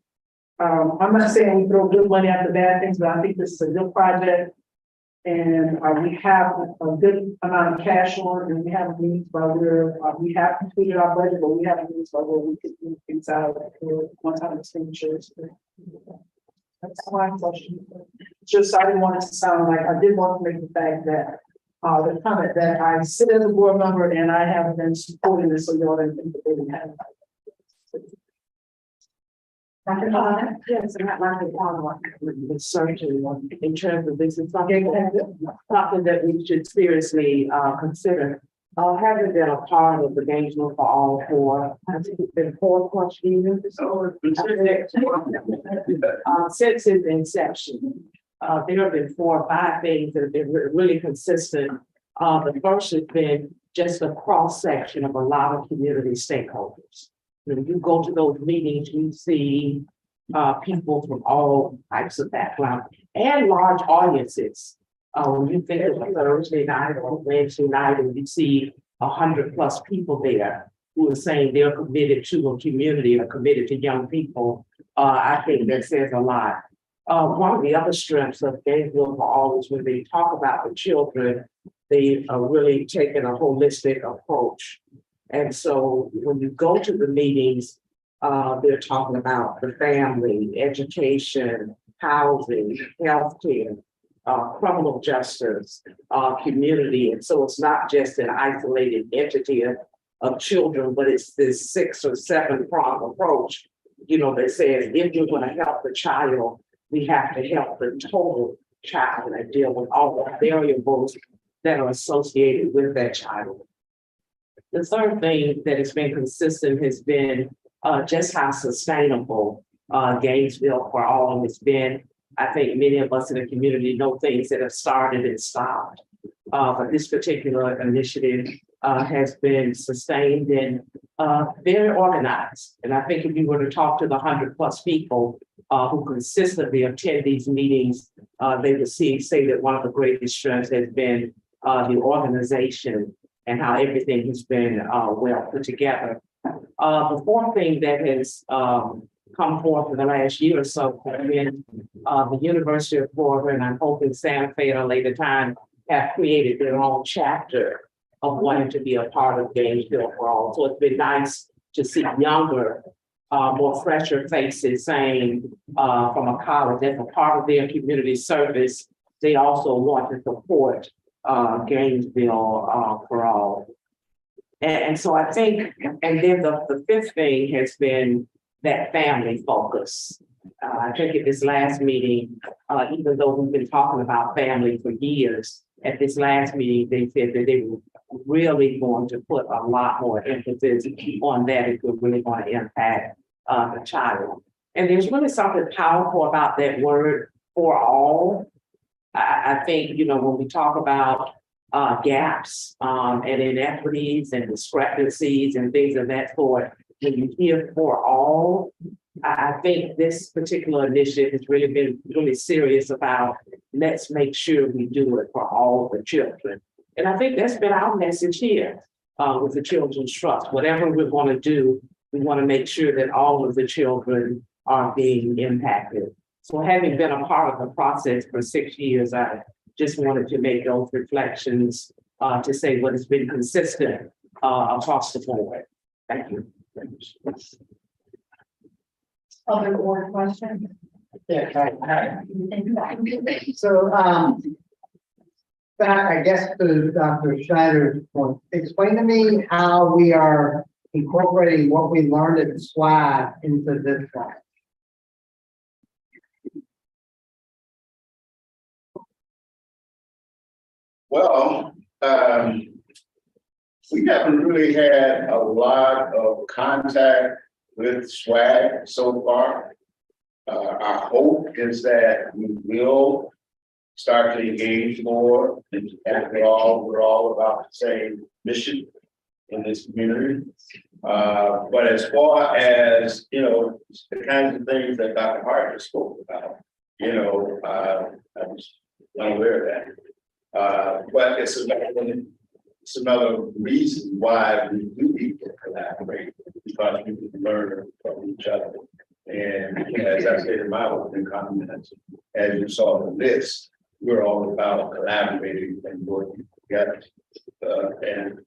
I'm not saying we throw good money after bad things, but I think this is a good project. And we have a good amount of cash on, and we have needs while we have completed our budget, but we have needs while we could move things out for one-time expenditures. That's my question. Just I didn't want it to sound like I did want to make the fact that the comment that I sit as a board member and I have been supporting this, so y'all didn't think that they didn't have. Yes, and I'd like to follow up with surgery in terms of this. It's something that we should seriously consider. Having been a part of the Gainesville for All for, I think it's been 4+ years. Since its inception, there have been 4 or 5 things that have been really consistent. The first has been just a cross section of a lot of community stakeholders. When you go to those meetings, you see people from all types of backgrounds and large audiences. When you think of a Thursday night or Wednesday night and you see 100+ people there who are saying they're committed to a community or committed to young people, I think that says a lot. One of the other strengths of Gainesville for All is when they talk about the children, they are really taking a holistic approach. And so when you go to the meetings, they're talking about the family, education, housing, healthcare, criminal justice, community. And so it's not just an isolated entity of children, but it's this 6 or 7-pronged approach. You know, they say if you're going to help the child, we have to help the total child and deal with all the variables that are associated with that child. The third thing that has been consistent has been just how sustainable Gainesville for All has been. I think many of us in the community know things that have started and stopped. But this particular initiative has been sustained and very organized. And I think if you were to talk to the 100+ people who consistently attend these meetings, they would say that one of the greatest strengths has been the organization and how everything has been well put together. The fourth thing that has come forth in the last year or so has been the University of Florida, and I'm hoping Santa Fe at a later time have created their own chapter of wanting to be a part of Gainesville for All. So it's been nice to see younger, more fresher faces saying from a college as a part of their community service, they also want to support Gainesville for All. And so I think, and then the fifth thing has been that family focus. I think at this last meeting, even though we've been talking about family for years, at this last meeting, they said that they were really going to put a lot more emphasis on that if we're really going to impact the child. And there's really something powerful about that word for all. I think, you know, when we talk about gaps, and inequities and discrepancies and things of that sort. When you hear for all, I think this particular initiative has really been really serious about, let's make sure we do it for all the children. And I think that's been our message here, with the Children's Trust. Whatever we're gonna do, we wanna make sure that all of the children are being impacted. So having been a part of the process for 6 years, I just wanted to make those reflections, to say what has been consistent, across the board. Thank you. Other board questions? Yeah, hi. So, back, I guess, to Dr. Schneider's point, explain to me how we are incorporating what we learned at SWAG into this class. Well, we haven't really had a lot of contact with SWAG so far. Our hope is that we will start to engage more. And after all, we're all about the same mission in this community. But as far as, the kinds of things that Dr. Hart just spoke about, I was unaware of that. But it's another reason why we do need to collaborate, because we can learn from each other. And as I said in my opening comments, as you saw the list, we're all about collaborating and working together. And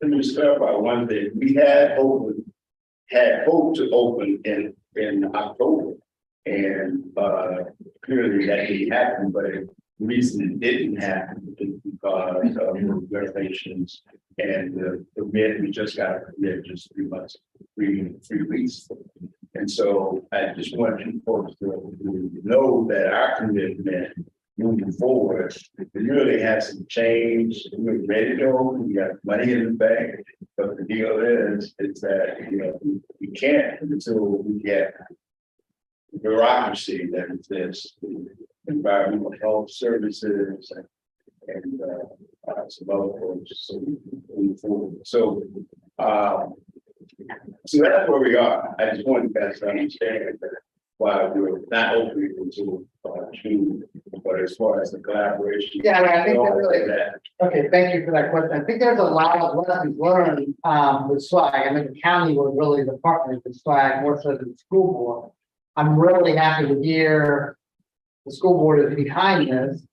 let me just clarify one thing: we had hoped to open in October, and clearly that didn't happen. But the reason it didn't happen is because of renovations and the permit. We just got a permit just 3 weeks. And so I just want you folks to know that our commitment moving forward, we really have some change. We're ready to go. We got money in the bank. But the deal is that we can't until we get the bureaucracy that exists, environmental health services and some other folks. So we can move forward. So that's where we are. I just want you guys to understand that while we're not open until June, but as far as the collaboration. Yeah, I think that really, okay, thank you for that question. I think there's a lot of lessons learned with SWAG. I mean, the county was really the partner with SWAG more so than the school board. I'm really happy to hear the school board is behind this.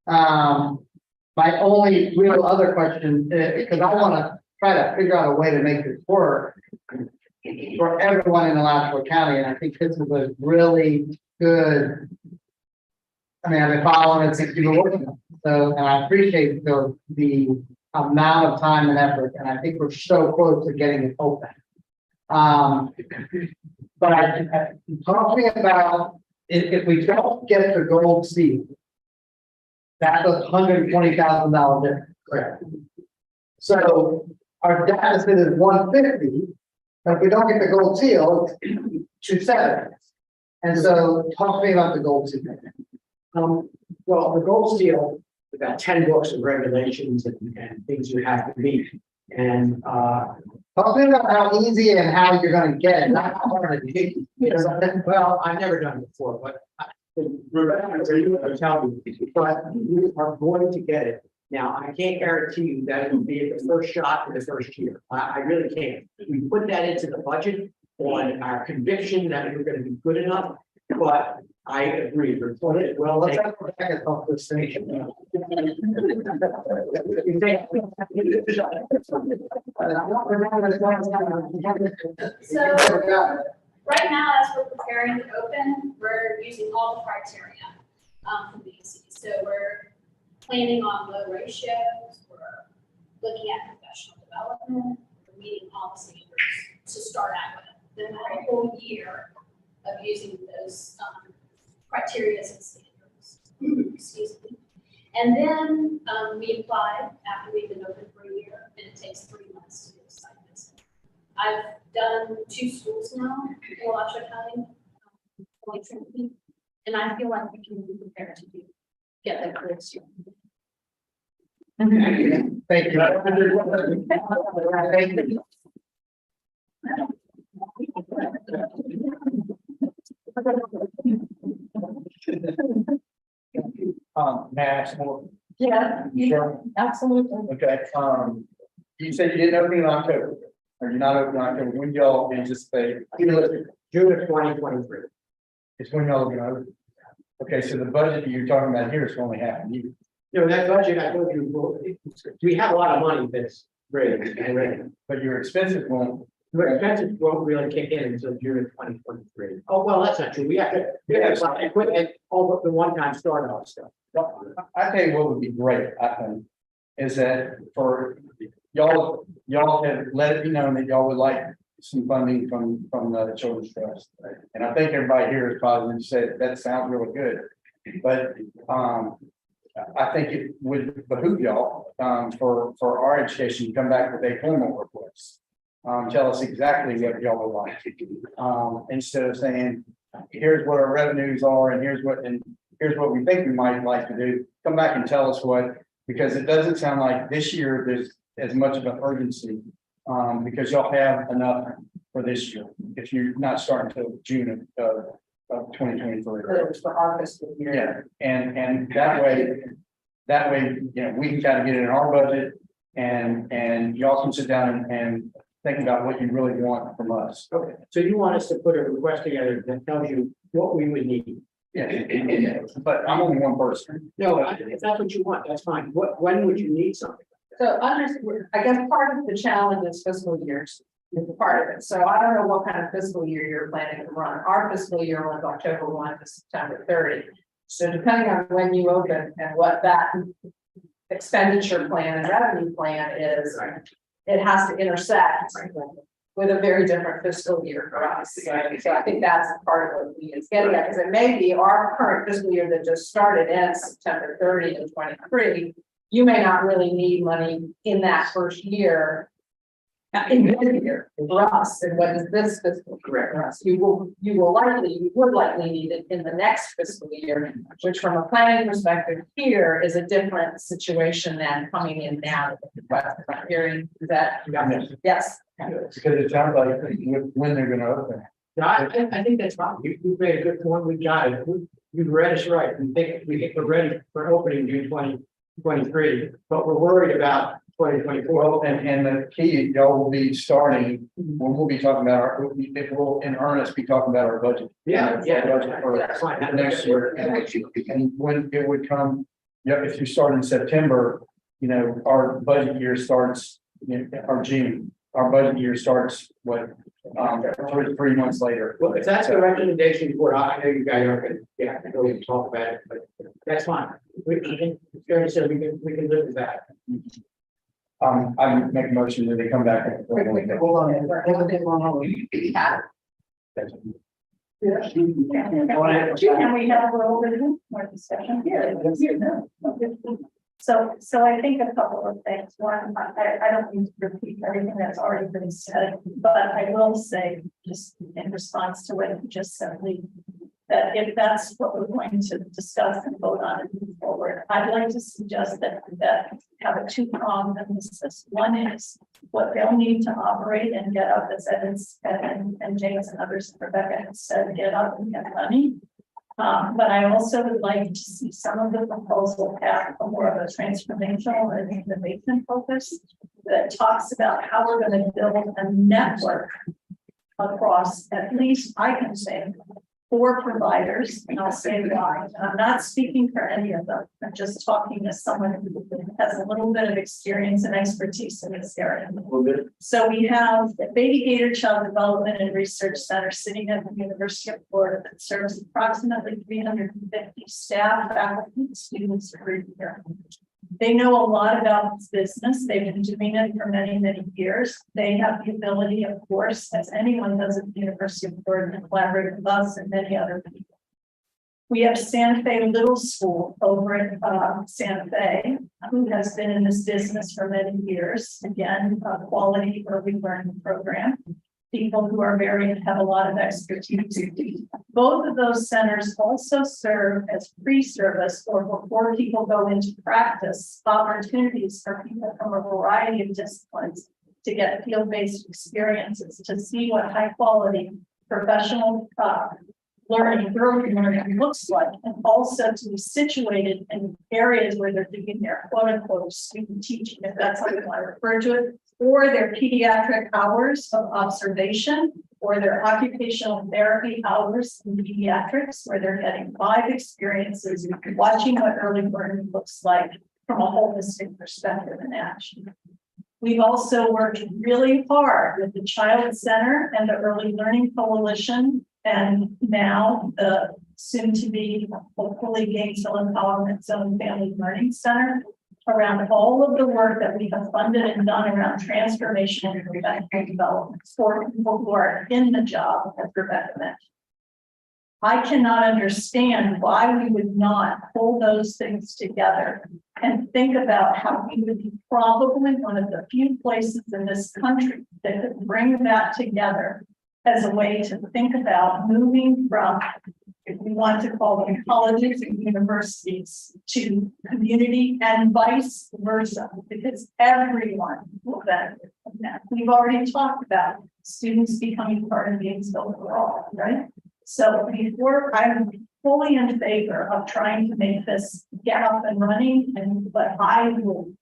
My only real other question, because I want to try to figure out a way to make this work for everyone in Alachua County, and I think this is a really good. I mean, I've been following it since you were working on it. So, and I appreciate the amount of time and effort, and I think we're so close to getting it open. But talking about if we don't get the gold seal, that's $120,000 difference. Correct. So our deficit is 150. But if we don't get the gold seal, it's 270. And so talk to me about the gold seal. Well, the gold seal, we've got 10 books of regulations and things you have to meet. And talk to me about how easy and how you're going to get it, not how hard it is. well, I've never done it before, but I'll tell you, but we are going to get it. Now, I can't guarantee you that it will be at the first shot in the first year. I really can't. We put that into the budget on our conviction that we're going to be good enough, but I agree. Well, let's have Rebecca talk this thing. So right now, as we're preparing to open, we're using all the criteria from BC. So we're planning on low ratios, we're looking at professional development, we're meeting all the standards to start out with. Then a whole year of using those criteria and standards. Excuse me. And then we applied after we've been open for a year, and it takes 3 months to do a site visit. I've done 2 schools now in Alachua County, and I feel like we can be prepared to get that clear soon. Thank you. May I ask more? Yeah, Sure. absolutely. Okay, you said you didn't open in October, or you're not open in October, when y'all anticipate, June of 2023. it's when y'all gonna open? Okay, so the budget that you're talking about here is only half a year. You know, that budget, I told you, we have a lot of money that's ready and ready. But your expenses won't. Your expenses won't really kick in until June of 2023. Oh, well, that's not true. We have some equipment, all but the one-time start off stuff. I tell you what would be great, I think, is that for y'all have let it be known that y'all would like some funding from the Children's Trust. And I think everybody here is positive, said that sounds really good. But I think it would behoove y'all for our education to come back with a formal request. Tell us exactly what y'all would like. Instead of saying, here's what our revenues are and here's what we think we might like to do. Come back and tell us what, because it doesn't sound like this year there's as much of an urgency. Because y'all have enough for this year, if you're not starting until June of 2023. For our fiscal year. Yeah, and that way, you know, we can kind of get it in our budget and y'all can sit down and think about what you really want from us. Okay, so you want us to put a request together that tells you what we would need? Yeah, but I'm only one person. No, if that's what you want, that's fine. When would you need something? So I guess part of the challenge is fiscal years, is part of it. So I don't know what kind of fiscal year you're planning to run. Our fiscal year runs October 1 to September 30. So depending on when you open and what that expenditure plan and revenue plan is, it has to intersect with a very different fiscal year for us. So I think that's part of what we is getting at, because it may be our current fiscal year that just started ends September 30 to 23. You may not really need money in that first year. In this year for us, and what is this fiscal year for us? You would likely need it in the next fiscal year, which from a planning perspective here is a different situation than coming in now. Hearing that, yes. Because it sounds like when they're gonna open. No, I think that's fine. You made a good point. We got it. You read us right. We think we're ready for opening June 2023, but we're worried about 2024. Well, and the key, y'all will be starting, when we'll be talking about it will in earnest be talking about our budget. Budget for next year, and when it would come, if you start in September, you know, our budget year starts, or June, our budget year starts, 3 months later. Well, if that's the recommendation for, I know you guys aren't gonna, really talk about it, but that's fine. We can live with that. I make a motion that they come back. Hold on. Can we have a little bit more discussion here? So I think a couple of things. One, I don't need to repeat everything that's already been said, but I will say, just in response to what you just said, Lee, that if that's what we're going to discuss and vote on and move forward, I'd like to suggest that have a two-pronged emphasis. One is what they'll need to operate and get up, as Evans and James and others, Rebecca has said, get up and get money. But I also would like to see some of the proposal have more of a transformational and innovation focus that talks about how we're going to build a network across, at least I can say, 4 providers, and I'll say why. And I'm not speaking for any of them. I'm just talking as someone who has a little bit of experience and expertise in this area. So we have the Baby Gator Child Development and Research Center sitting at the University of Florida that serves approximately 350 staff, faculty, and students per year. They know a lot about this business. They've been doing it for many, many years. They have the ability, of course, as anyone does at the University of Florida, to collaborate with us and many other people. We have Santa Fe Little School over at Santa Fe, who has been in this business for many years. Again, a quality early learning program. people who are have a lot of expertise. Both of those centers also serve as pre-service or before people go into practice, opportunities for people from a variety of disciplines to get field-based experiences, to see what high quality professional learning, early learning looks like, and also to be situated in areas where they're doing their quote unquote student teaching, if that's how you want to refer to it, or their pediatric hours of observation, or their occupational therapy hours in pediatrics, where they're getting live experiences, watching what early learning looks like from a holistic perspective and action. We've also worked really hard with the Child Center and the Early Learning Coalition, and now the soon-to-be hopefully Gainesville Empowerment Zone Family Learning Center, around all of the work that we have funded and done around transformation and professional development for people who are in the job, as Rebecca mentioned. I cannot understand why we would not pull those things together and think about how we would be probably one of the few places in this country that could bring that together as a way to think about moving from, if we want to call them colleges and universities, to community and vice versa, because everyone will benefit from that. We've already talked about students becoming part of Gainesville overall, right? So before, I'm fully in favor of trying to make this get up and running, but I will,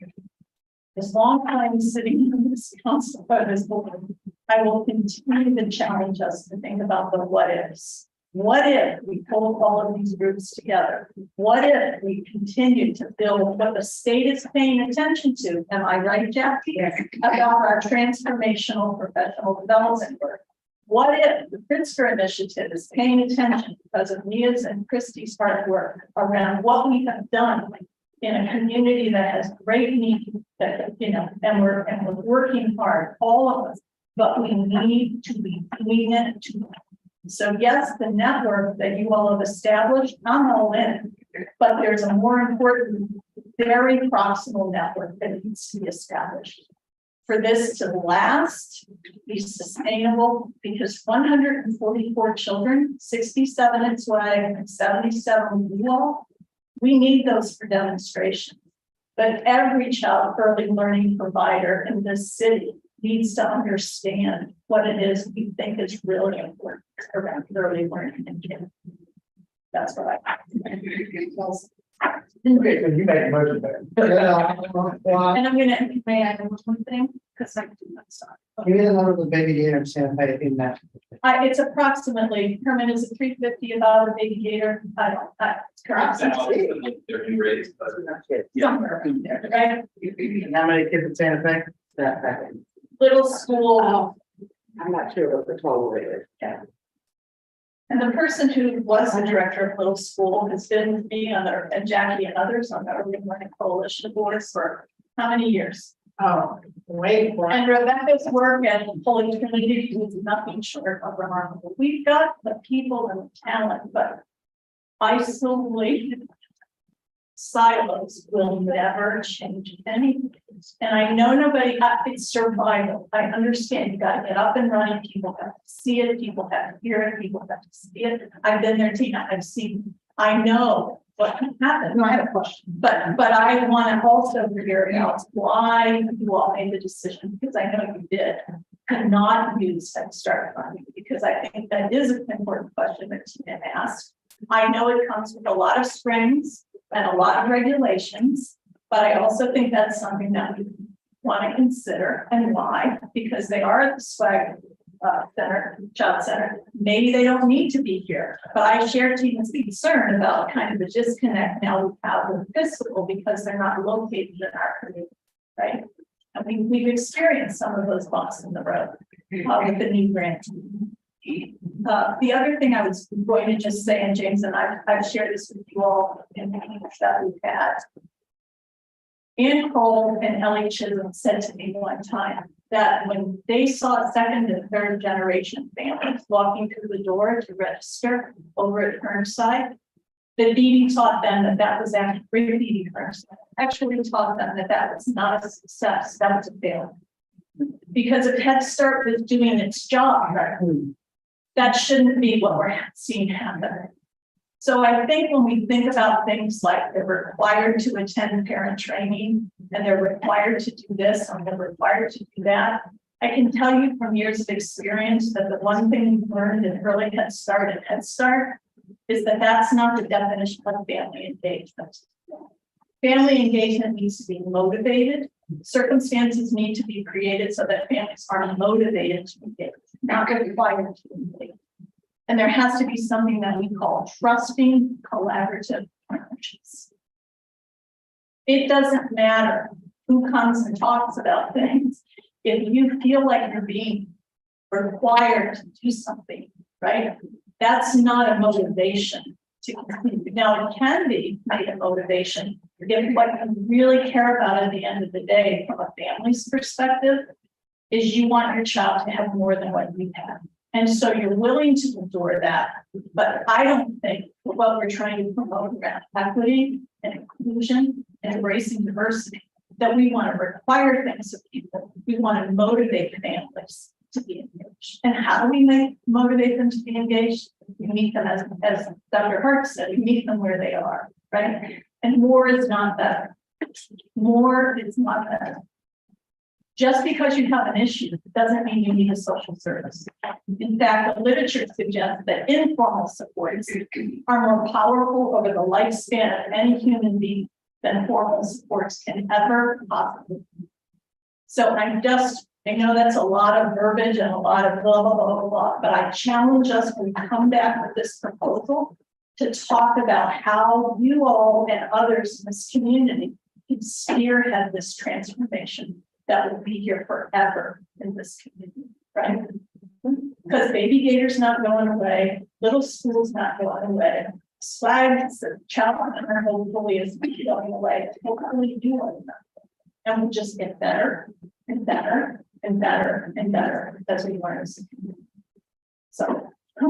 as long as I'm sitting in this council, I will continue to challenge us to think about the what ifs. What if we pull all of these groups together? What if we continue to build what the state is paying attention to? Am I right, Jackie? About our transformational professional development work. What if the Pritzker Initiative is paying attention because of Mia's and Christie's hard work around what we have done in a community that has great need, that, and we're working hard, all of us, but we need to be doing it too. So yes, the network that you all have established, I'm all in, but there's a more important, very proximal network that needs to be established. For this to last, be sustainable, because 144 children, 67 in Swag and 77 in you all, we need those for demonstration. But every child early learning provider in this city needs to understand what it is we think is really important around early learning and kids. That's what I. You made a motion there. And I'm gonna, may I add one thing? Because I do that stuff. Give me the number of the baby gator and Santa Fe in that. It's approximately, Herman is a 350 about a baby gator. I don't, correct. They're raised, but Somewhere in there, right? How many kids in Santa Fe? Little school. I'm not sure what the total is. And the person who was the director of little school has been with me and Jackie and others on the Early Learning Coalition boards for how many years? Oh, wait for it. And Rebecca's work at Holy Trinity is nothing short of remarkable. We've got the people and the talent, but isolated silos will never change anything. And I know nobody, it's survival. I understand you gotta get up and running. People have to see it. People have to hear it. People have to see it. I've been there, Tina. I've seen, I know what can happen. No, I have a question. But I want to also figure out why you all made the decision, because I know you did, to not use Head Start funding, because I think that is an important question that Tina asked. I know it comes with a lot of strings and a lot of regulations, but I also think that's something that we want to consider. And why? Because they are at the SWAG center, child center. Maybe they don't need to be here, but I share Tina's concern about kind of the disconnect now we have with fiscal, because they're not located in our community, right? I mean, we've experienced some of those bumps in the road with the new grant. The other thing I was going to just say, and James and I've shared this with you all in meetings that we've had. Ann Cole and Ellie Chisholm said to me one time that when they saw second and third generation families walking through the door to register over at Burnside, the DD taught them that that was actually taught them that that was not a success, that was a failure. Because if Head Start was doing its job, that shouldn't be what we're seeing happen. So I think when we think about things like they're required to attend parent training and they're required to do this and they're required to do that, I can tell you from years of experience that the one thing we learned in early Head Start and Head Start is that that's not the definition of family engagement. Family engagement needs to be motivated. Circumstances need to be created so that families are motivated to engage, not required to engage. And there has to be something that we call trusting collaborative partnerships. It doesn't matter who comes and talks about things. If you feel like you're being required to do something, right? That's not a motivation to continue. Now, it can be made a motivation if what you really care about at the end of the day from a family's perspective is you want your child to have more than what you have. And so you're willing to endure that. But I don't think what we're trying to promote around equity and inclusion and embracing diversity, that we want to require things of people. We want to motivate families to be engaged. And how do we motivate them to be engaged? We meet them as Dr. Hart said, we meet them where they are, right? And more is not better. More is not better. Just because you have an issue doesn't mean you need a social service. In fact, the literature suggests that informal supports are more powerful over the lifespan of any human being than formal supports can ever possibly. So I know that's a lot of verbiage and a lot of blah, blah, blah, blah, blah, but I challenge us when we come back with this proposal to talk about how you all and others in this community can spearhead this transformation that will be here forever in this community, right? Because baby Gator's not going away, little school's not going away, SWAG, the child partner hopefully is going away. We'll probably do it. And we'll just get better and better and better and better as we learn. So I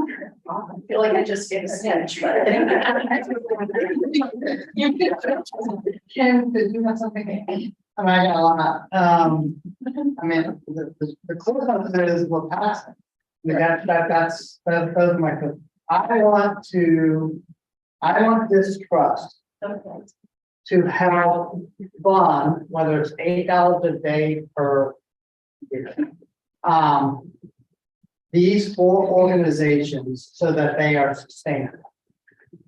feel like I just gave a speech, but Kim, did you have something? I got a lot. I mean, the close of it is we're passing. That's my, I want this trust to help fund, whether it's $8 a day per year. These 4 organizations so that they are sustainable.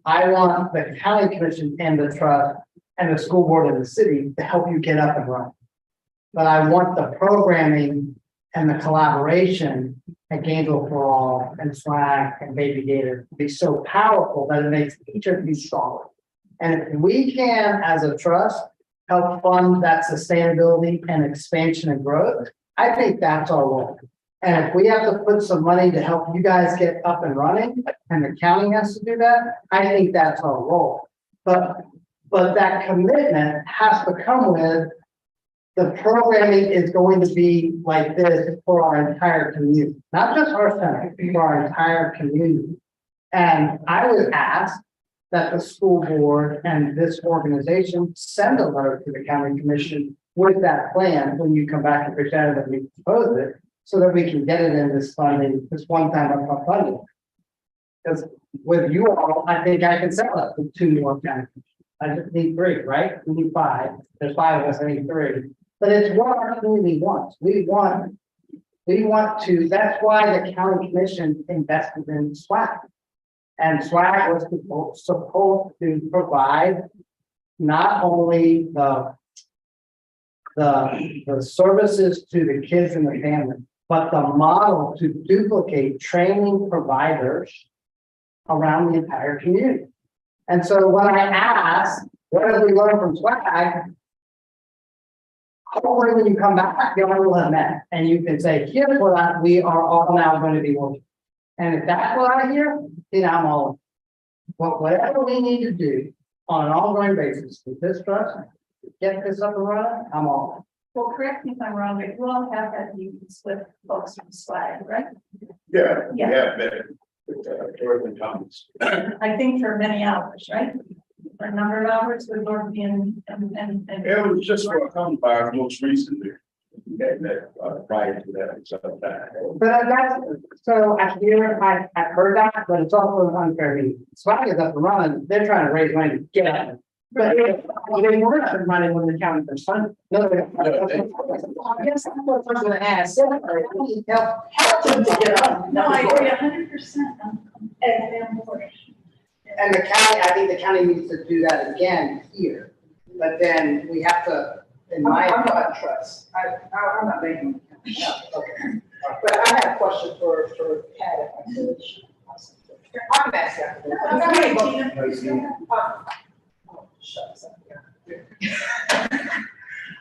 I want the county commission and the trust and the school board and the city to help you get up and run. But I want the programming and the collaboration at Gainesville for All and SWAG and Baby Gator to be so powerful that it makes each of you stronger. And if we can, as a trust, help fund that sustainability and expansion and growth, I think that's our role. And if we have to put some money to help you guys get up and running, and the county has to do that, I think that's our role. But that commitment has to come with the programming is going to be like this for our entire community, not just our center, for our entire community. And I would ask that the school board and this organization send a letter to the county commission with that plan when you come back and present it and we propose it, so that we can get it in this funding, this one-time upfront funding. Because with you all, I think I can sell it with 2 more counties. I just need 3, right? We need 5. There's 5 of us, I need 3. But it's what our community wants. We want to, that's why the county commission invested in SWAG. And SWAG was supposed to provide not only the services to the kids and the family, but the model to duplicate training providers around the entire community. And so when I ask, what have we learned from SWAG? Hopefully when you come back, you will have met and you can say, here's what we are all now going to be working. And if that's what I hear, then I'm all in. But whatever we need to do on an ongoing basis with this trust, get this up and running, I'm all in. well, correct me if I'm wrong, but you all have had meetings with folks from SWAG, right? Yeah, Yeah. yeah, but Dorothy Thomas. I think for many hours, right? For a number of hours with Dorothy and. It was just for a couple of hours most recently. prior to that, so that. But that's, so I hear, I've heard that, but it's also unfair. Swag is up and running, they're trying to raise money to get out. But they weren't up and running when the county was funded. No, I guess I'm what I'm gonna ask. Help them to get up. No, I agree 100%. And the county, I think the county needs to do that again here, but then we have to, in my. I'm not trust, I'm not making. Okay. But I have a question for Pat, if I could. I'm asking.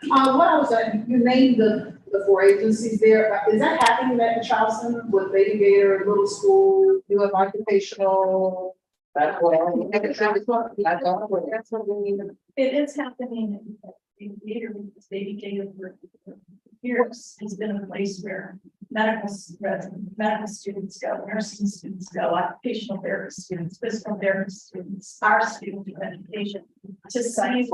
What I was saying, you named the 4 agencies there, is that happening at Charleston with Baby Gator, Little School, U.S. Occupational? That's what we need. It is happening in theater, because Baby Gator for years has been a place where medical students go, nursing students go, occupational therapy students, physical therapy students, our students of education, to see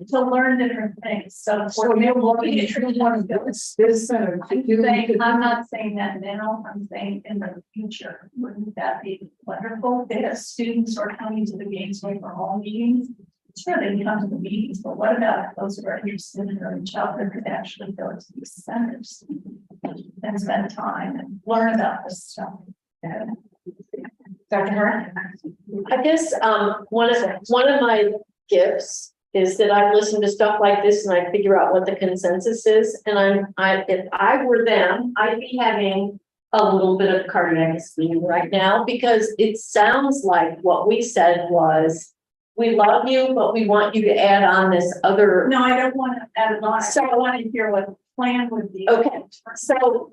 to learn different things. So you're looking at one of this center. I'm not saying that now, I'm saying in the future, wouldn't that be wonderful? They have students who are coming to the Gainesway for all meetings. Sure, they can come to the meetings, but what about those who are interested in early childhood could actually go to these centers and spend time and learn about this stuff? Dr. Hart? I guess, one of my gifts is that I listen to stuff like this and I figure out what the consensus is. And if I were them, I'd be having a little bit of cardiac steam right now, because it sounds like what we said was, we love you, but we want you to add on this other. No, I don't want to add it on. So I want to hear what the plan would be. Okay, so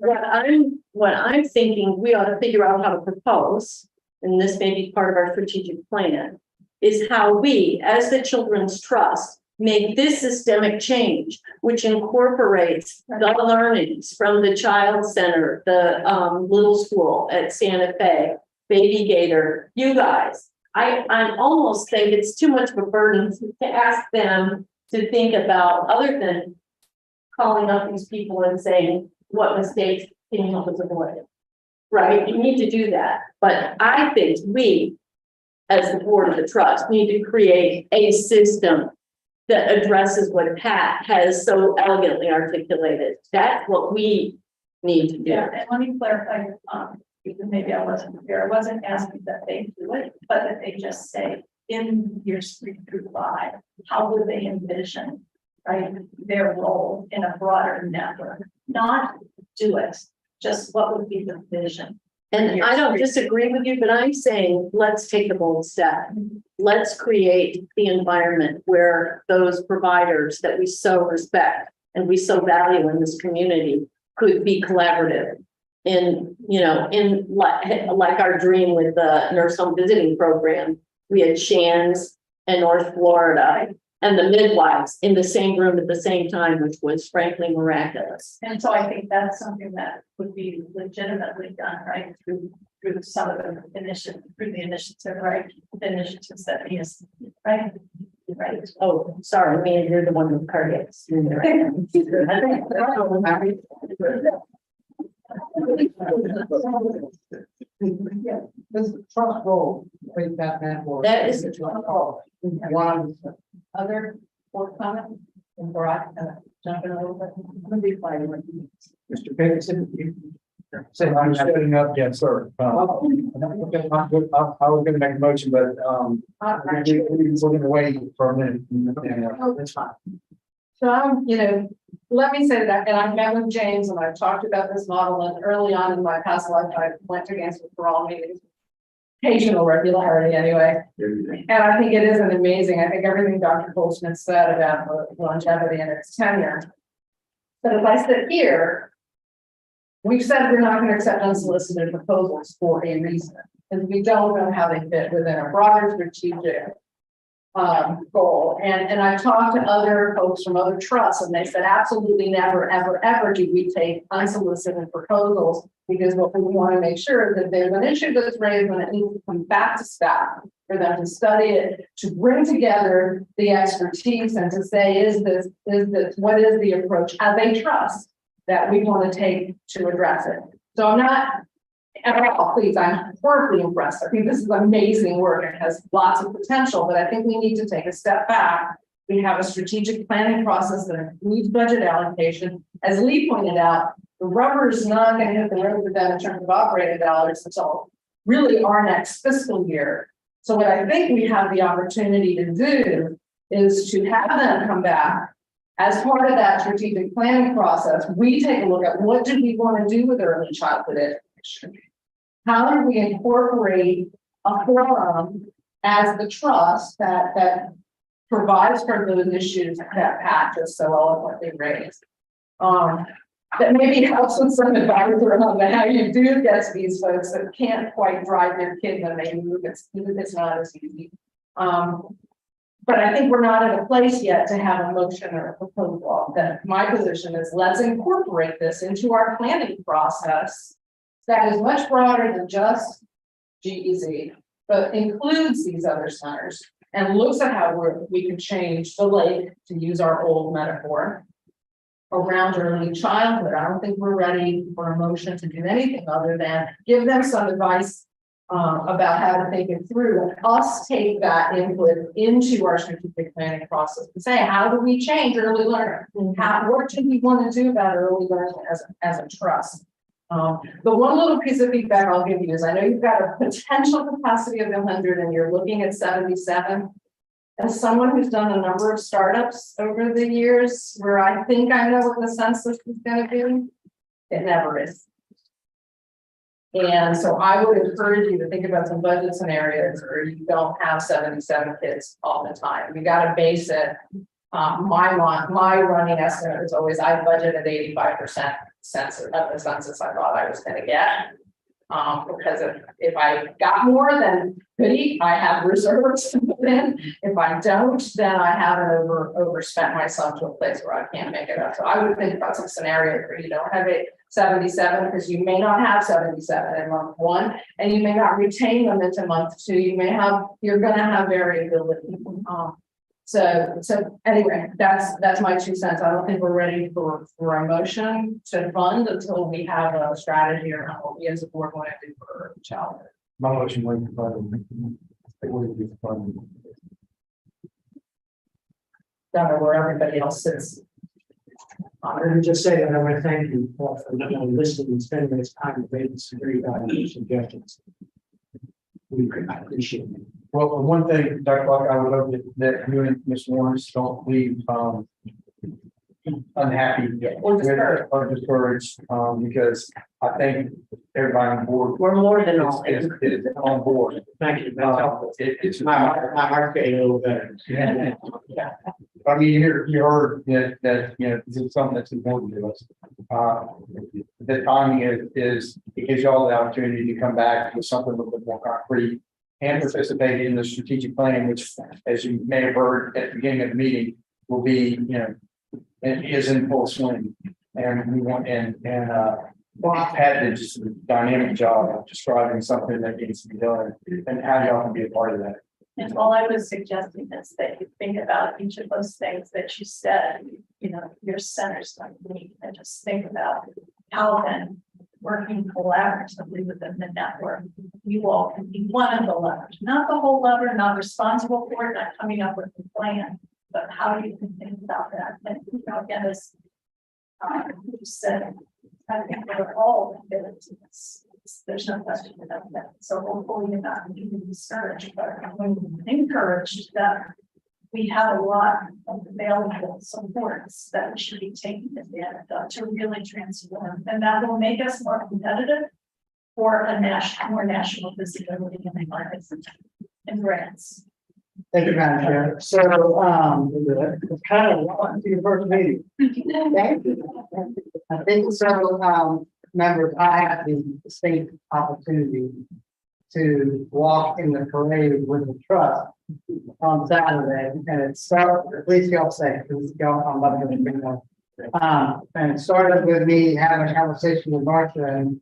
what I'm thinking, we ought to figure out how to propose, and this may be part of our strategic plan, is how we, as the Children's Trust, make this systemic change, which incorporates the learnings from the Child Center, the Little School at Santa Fe, Baby Gator, you guys. I almost think it's too much of a burden to ask them to think about, other than calling up these people and saying, what mistakes can you help us avoid? Right, you need to do that. But I think we, as the board of the trust, need to create a system that addresses what Pat has so elegantly articulated. That's what we need to do. Yeah, and let me clarify, because maybe I wasn't clear. I wasn't asking that they do it, but that they just say in years 3 through 5, how would they envision, right, their role in a broader network? Not do it, just what would be the vision? And I don't disagree with you, but I'm saying, let's take a bold step. Let's create the environment where those providers that we so respect and we so value in this community could be collaborative. In like our dream with the nurse home visiting program, we had Shands and North Florida and the midwives in the same room at the same time, which was frankly miraculous. And so I think that's something that would be legitimately done, right, through some of the initiative, right? The initiatives that he has, right? Right. Oh, sorry, me and you're the one with cardiac. This trust role, with that network. That is the trust role. One. Other board comment before I jump in a little bit. I'm gonna be fine with you. Mr. Peterson, you said I'm setting up, yes, sir. I was gonna make a we're gonna wait for a minute. That's fine. So let me say that, and I met with James and I've talked about this model, and early on in my past life, I went to Gainesville for all meetings. Occasional regularity anyway. And I think it is an amazing, I think everything Dr. Goldsmith said about the longevity and its tenure. But if I sit here, we've said we're not going to accept unsolicited proposals for a reason, because we don't know how they fit within a broader strategic goal. And I've talked to other folks from other trusts, and they said absolutely never, ever, ever do we take unsolicited proposals, because what we want to make sure is that there's an issue that's raised when it needs to come back to staff for them to study it, to bring together the expertise and to say, is this, what is the approach as a trust that we want to take to address it. So I'm not, at all, please, I'm horribly impressed. I think this is amazing work. It has lots of potential, but I think we need to take a step back. We have a strategic planning process that includes budget allocation. As Lee pointed out, the rubber is not going to hit the road with them in terms of operating dollars until really our next fiscal year. So what I think we have the opportunity to do is to have them come back as part of that strategic planning process. We take a look at what do we want to do with early childhood education? How do we incorporate a forum as the trust that provides for those issues that Pat just so eloquently raised? That maybe helps with some advice around how you do get to these folks that can't quite drive their kid when they move. It's not as easy. But I think we're not at a place yet to have a motion or a proposal. That my position is let's incorporate this into our planning process that is much broader than just GEZ, but includes these other centers and looks at how we can change the lake, to use our old metaphor, around early childhood. I don't think we're ready for a motion to do anything other than give them some advice about how to think it through, and us take that input into our strategic planning process and say, how do we change early learning? What do we want to do about early learning as a trust? The one little piece of feedback I'll give you is I know you've got a potential capacity of 100 and you're looking at 77. As someone who's done a number of startups over the years, where I think I know what the census is going to be, it never is. And so I would encourage you to think about some budget scenarios where you don't have 77 kids all the time. You got to base it. My running estimate is always I budgeted 85% census of the census I thought I was going to get. Because if I got more, then goody, I have reserves to put in. If I don't, then I haven't overspent myself to a place where I can't make it up. So I would think about some scenarios where you don't have a 77, because you may not have 77 in month 1, and you may not retain them into month 2. You're going to have variability. So anyway, that's my 2 cents. I don't think we're ready for a motion to fund until we have a strategy around what we as a board want to do for childhood. My motion was funded. It would be funded. Don't know where everybody else sits. Let me just say that I want to thank you for listening and spending this time to make some very valuable suggestions. We appreciate it. Well, one thing, Dr. Clark, I would hope that you and Ms. Lawrence don't leave unhappy or discouraged, because I think everybody on board. We're more than all. Is on board. Thank you. That's helpful. It's My heart getting a little better. Yeah. I mean, you heard that this is something that's important to us. The timing is it gives y'all the opportunity to come back with something a little bit more concrete and participate in the strategic planning, which, as you may have heard at the beginning of the meeting, will be, it is in full swing. And we want, Pat did just a dynamic job of describing something that needs to be done and how y'all can be a part of that. And all I was suggesting is that you think about each of those things that you said, your centers like me, and just think about how then working collaboratively within the network, you all can be one of the levers, not the whole lever, not responsible for it, not coming up with a plan, but how you can think about that. And again, as you said, I think we're all committed to this. There's no question about that. So hopefully you're not being discouraged, but I'm encouraged that we have a lot of available supports that we should be taking advantage of to really transform, and that will make us more competitive for a more national visibility in the markets and grants. Thank you, Madam Chair. So, it's kind of welcome to your first meeting. Thank you. I think so, members, I have the distinct opportunity to walk in the parade with the trust on Saturday, and it started, please y'all say, because y'all, I'm not going to bring up. And it started with me having a conversation with Marcia, and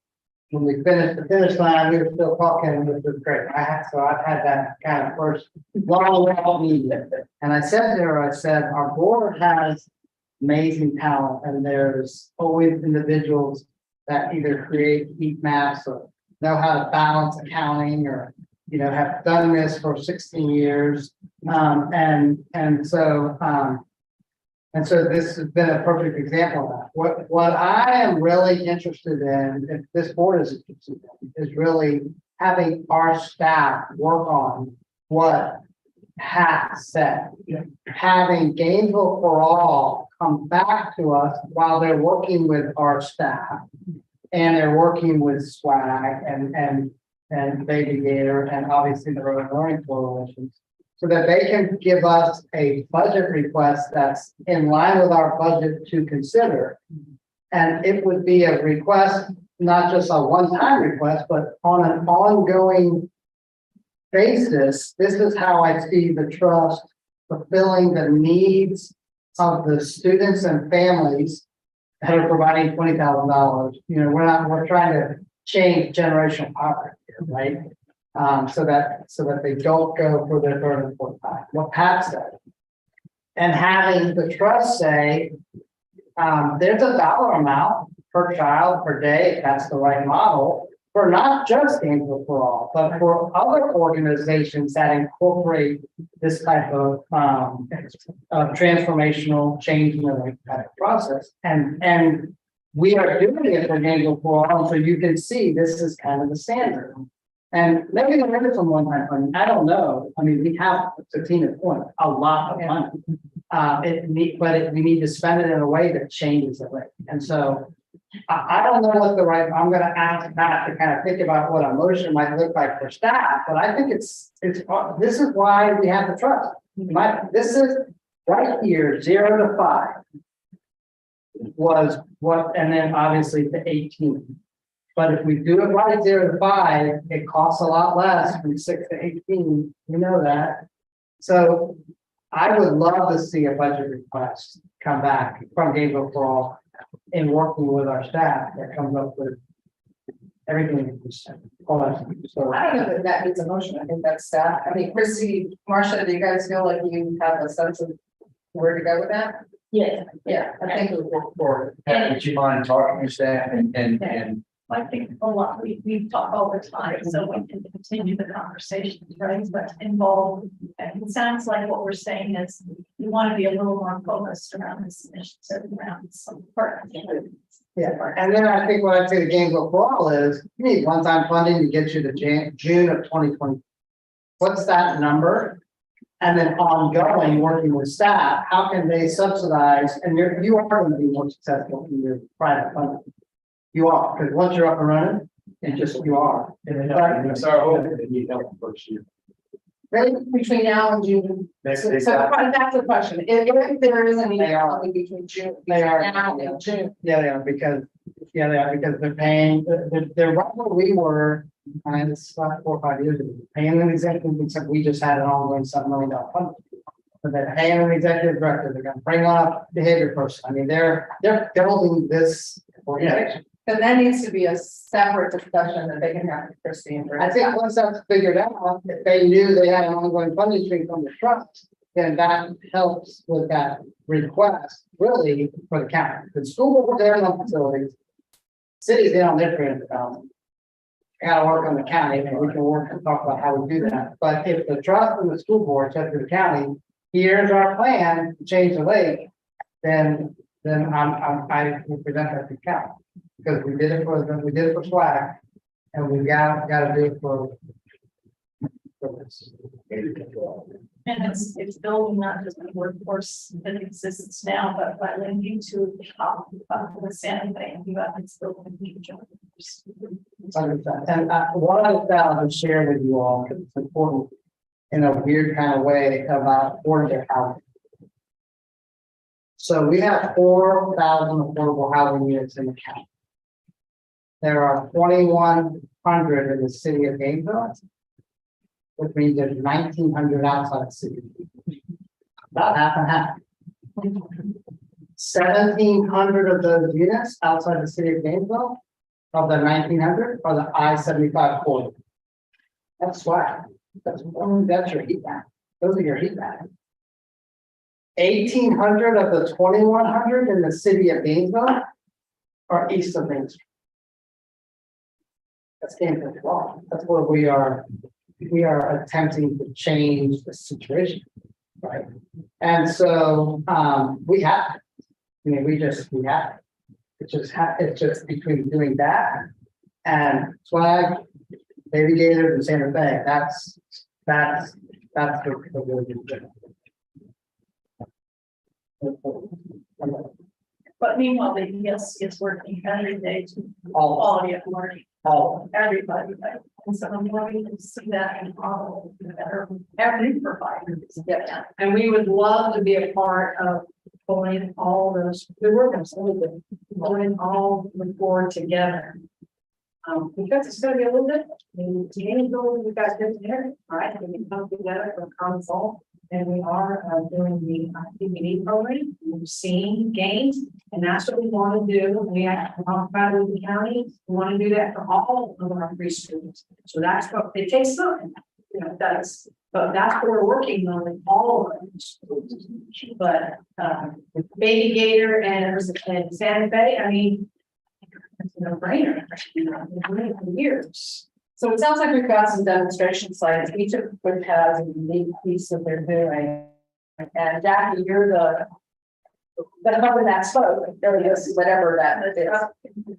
when we finished the finish line, we were still talking, which was great. So I've had that kind of first long meeting. And I said to her, I said, our board has amazing talent, and there's always individuals that either create heat maps or know how to balance accounting or, have done this for 16 years. And so this has been a perfect example of that. What I am really interested in, if this board is interested in, is really having our staff work on what Pat said. Having Gainesville for All come back to us while they're working with our staff. And they're working with SWAG and Baby Gator and obviously the Urban Learning Coalitions, so that they can give us a budget request that's in line with our budget to consider. And it would be a request, not just a one-time request, but on an ongoing basis. This is how I see the trust fulfilling the needs of the students and families that are providing $20,000. We're trying to change generational poverty, right? So that they don't go for their third and fourth time, what Pat said. And having the trust say, there's a dollar amount per child per day, if that's the right model, for not just Gainesville for All, but for other organizations that incorporate this type of transformational change in the kind of process. And we are doing it for Gainesville for All, so you can see this is kind of the standard. And maybe there is some one-time funding, I don't know. I mean, we have, to Tina's point, a lot of money. We need to spend it in a way that changes the rate. And so I don't know what I'm gonna ask Matt to kind of think about what a motion might look like for staff, but I think this is why we have the trust. This is right here, 0 to 5 was what, and then obviously to 18. But if we do it right 0 to 5, it costs a lot less from 6 to 18. You know that. So I would love to see a budget request come back from Gainesville for All in working with our staff that comes up with everything. All that. So I don't know that that needs a motion. I think that's staff. I mean, Chrissy, Marcia, do you guys feel like you have a sense of where to go with that? Yeah. Yeah, I think Would you mind talking to staff and I think a lot, we talk all the time, so we can continue the conversation, right, but involved. And it sounds like what we're saying is we want to be a little more focused around this initiative, around some partnership. yeah, and then I think what I'd say to Gainesville for All is you need one-time funding to get you to June of 2020. What's that number? And then ongoing, working with staff, how can they subsidize? And you are going to be more successful in your private funding. You are, because once you're up and running, you are. it's our hope that you help the first year. Really, between now and June. That's So that's the question. If there is any funding between June, They are. now and June. Yeah, they are because they're paying, they're right where we were, and it's about 4 or 5 years ago, paying an executive, except we just had an ongoing $7 million fund. But they're paying an executive director, they're gonna bring on a behavior person. I mean, they're building this organization. Then that needs to be a separate discussion that they can have with Christie and I think once that's figured out, if they knew they had an ongoing funding stream from the trust, then that helps with that request, really, for the county. The school board, they're on facilities. Cities, they don't, they're $300,000. Gotta work on the county, and we can work and talk about how we do that. But if the trust and the school board said to the county, here's our plan to change the lake, then I will present that to the county. Because we did it for SWAG, and we gotta do it for this. And it's building not just the workforce that exists now, but by linking to the top of the sandbank, you have it's building huge. And what I found and share with you all, because it's important in a weird kind of way about affordable housing. So we have 4,000 affordable housing units in the county. There are 2,100 in the city of Gainesville, which means there's 1,900 outside the city. About half and half. 1,700 of those units outside the city of Gainesville, of the 1,900, are the I-75 corridor. That's why. That's your heat map. Those are your heat maps. 1,800 of the 2,100 in the city of Gainesville are east of Main Street. That's Gainesville law. That's where we are attempting to change the situation, right? And so, we have, I mean, we have. It's just between doing that and Swag, Baby Gators and Santa Fe, that's the But meanwhile, the ES is working every day to all, quality of learning, all. everybody. And so I'm wanting to see that in all of every provider. Yeah, and we would love to be a part of pulling all those, we work absolutely, pulling all the board together. Because it's gonna be a little bit, we got good together, all right, we can come together for consult. And we are doing the DVD program, we've seen gains, and that's what we want to do. We have to talk about it with the county, we want to do that for all of our free students. So that's what, it takes time, you know, it does, but that's what we're working on with all of them. But Baby Gator and Santa Fe, I mean, it's a no-brainer, you know, we've been doing it for years. So it sounds like we've got some demonstration sites, each of which has a unique piece that they're doing. And Jackie, you're the whoever that spoke, there it is, whatever that is.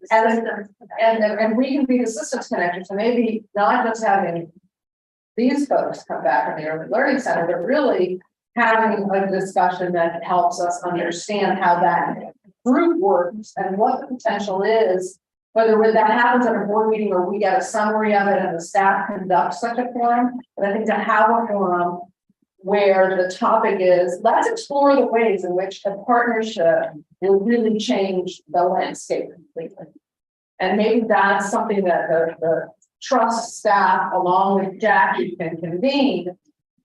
And we can be the systems connector, so maybe not just having these folks come back from the Early Learning Center, but really having a discussion that helps us understand how that group works and what the potential is. Whether that happens at a board meeting or we get a summary of it and the staff conducts such a forum, but I think to have a forum where the topic is, let's explore the ways in which a partnership will really change the landscape completely. And maybe that's something that the trust staff along with Jackie can convene.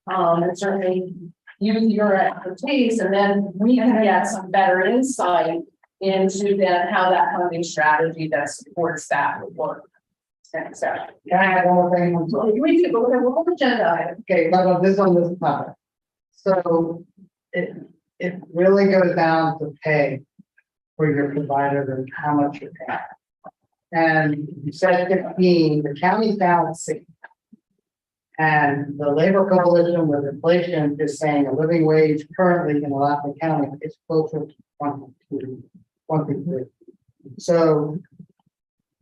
And certainly use your expertise, and then we can get some better insight into then how that funding strategy that supports that would work. And so, Can I add one more thing? we do, but we're on the agenda item. Okay, but this on this topic. So it really goes down to pay for your provider and how much you're paying. And you said 15, the county's down at 6. And the labor coalition with inflation is saying a living wage currently in Alachua County is closer to 23. So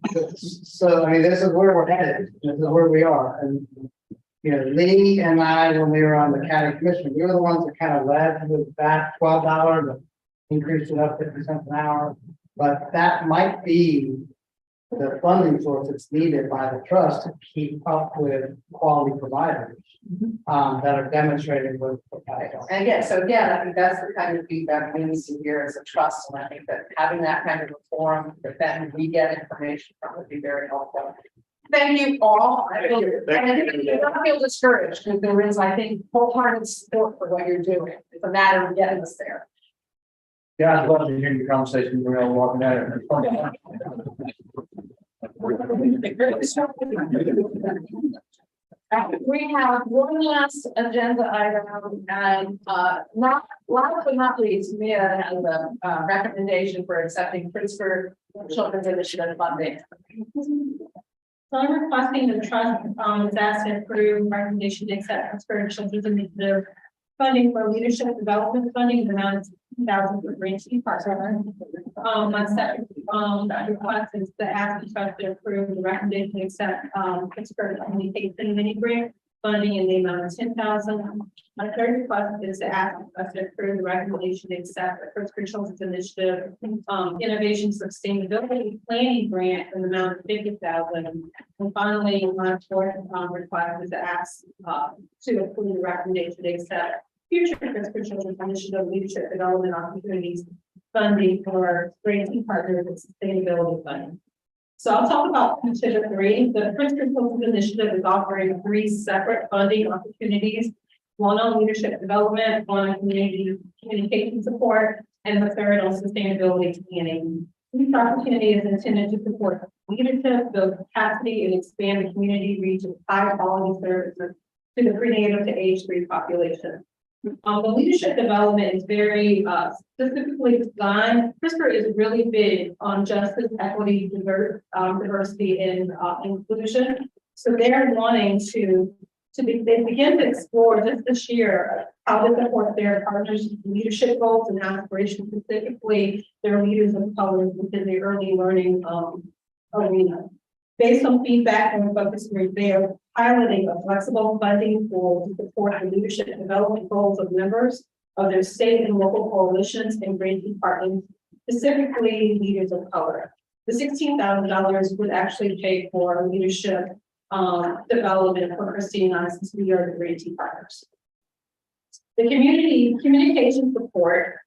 I mean, this is where we're headed. This is where we are. And you know, Lee and I, when we were on the county commission, we were the ones that kind of led with that $12 to increase it up 50 cents an hour. But that might be the funding source that's needed by the trust to keep up with quality providers that are demonstrating with. And again, so again, I think that's the kind of feedback we need to hear as a trust, and I think that having that kind of a forum that then we get information from would be very helpful. Thank you all. I feel, and I think you don't feel discouraged because there is, I think, wholehearted support for what you're doing. It's a matter of getting us there. Yeah, I'd love to hear your conversation. We're all walking out. We have one last agenda item, and not last but not least, Mia has a recommendation for accepting Pritzker Children's Initiative funding. So I'm requesting the trust, is asked to approve recommendation to accept Pittsburgh Children's Initiative funding for leadership development funding, the amount of $2,000 for grantee partner. My second, request is to ask the trust to approve the recommendation to accept, Pittsburgh Communication Mini Grant funding in the amount of $10,000. My third request is to ask the trust to approve the recommendation to accept the Pittsburgh Children's Initiative, Innovation Sustainability Planning Grant in the amount of $50,000. And finally, my fourth, request is to ask, to approve the recommendation to accept future Pittsburgh Children's Initiative Leadership Development Opportunities funding for grantee partners and sustainability funding. So I'll talk about each of the three. The Pittsburgh Children's Initiative is offering 3 separate funding opportunities: one on leadership development, one on community communication support, and the third on sustainability planning. Each opportunity is intended to support leadership, build capacity, and expand the community reach of high quality services to the prenatal to age 3 population. The leadership development is very specifically designed. CRISPR is really big on justice, equity, diversity, and inclusion. So they're wanting they begin to explore just this year how to support their partners' leadership goals and aspirations, specifically their leaders of color within the early learning arena. Based on feedback from the focus group, they are piloting a flexible funding pool to support the leadership development goals of members of their state and local coalitions and grantee partners, specifically leaders of color. The $16,000 would actually pay for leadership development for Christina, since we are the grantee partners. The community communication support,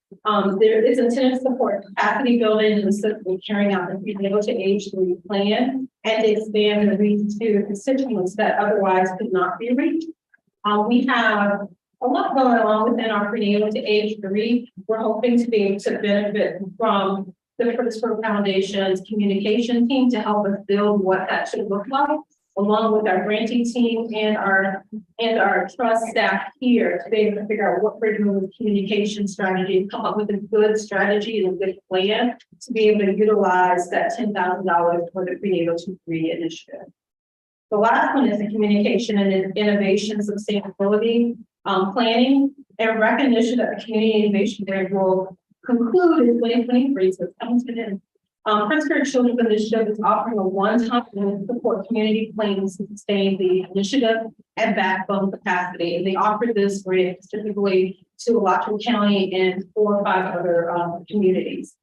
there is intended to support capacity building and specifically carrying out the prenatal to age 3 plan and to expand the reach to constituents that otherwise could not be reached. We have a lot going on within our prenatal to age 3. We're hoping to be able to benefit from the CRISPR Foundation's communication team to help us build what that should look like, along with our granting team and our trust staff here to be able to figure out what we're doing with communication strategy, come up with a good strategy and a good plan to be able to utilize that $10,000 for the prenatal to 3 initiative. The last one is the communication and innovation sustainability planning and recognition that the community innovation grant will conclude in 2023. So it's coming to an end. CRISPR Children's Initiative is offering a one-time support community plans to sustain the initiative and backbone capacity. And they offer this grant specifically to Alachua County and 4 or 5 other communities.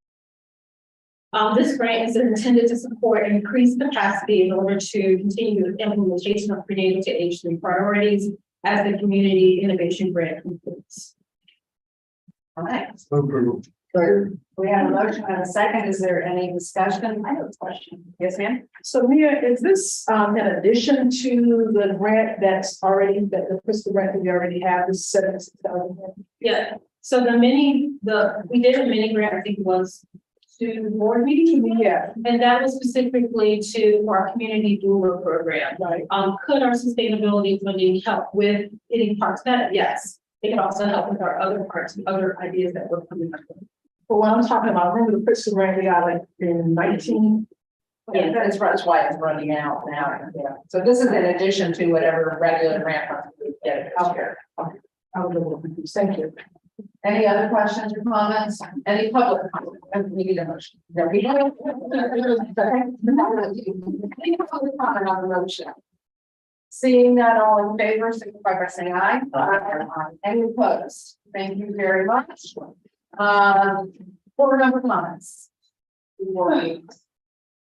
This grant is intended to support increased capacity in order to continue the implementation of prenatal to age 3 priorities as the community innovation grant concludes. All right. So we have a motion and a second. Is there any discussion? I have a question. Yes, ma'am. So Mia, is this in addition to the grant that's already, that the CRISPR grant that we already have, this $76,000? Yeah, so we did a mini grant, I think it was to board meeting. Yeah. And that was specifically for our community doula program. Right. Could our sustainability funding help with getting parts of that? Yes. It can also help with our other parts and other ideas that we're coming up with. But what I'm talking about, remember the CRISPR grant we got like in 19? Yeah, that's why it's running out now. Yeah. So this is in addition to whatever regular grant funds we get out here. Okay. I was a little confused. Thank you. Any other questions or comments? Any public comments? We need a motion. No, we don't. Any public comment on the motion? Seeing that all in favor, signify by saying aye. Aye. Any opposed? Thank you very much. Board member comments. Before we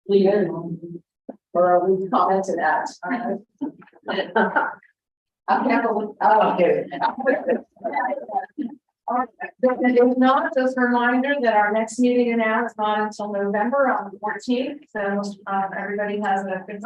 leave it, or we commented at. I can't believe, okay. If not, just a reminder that our next meeting now is not until November on the 14th. So everybody has a good month.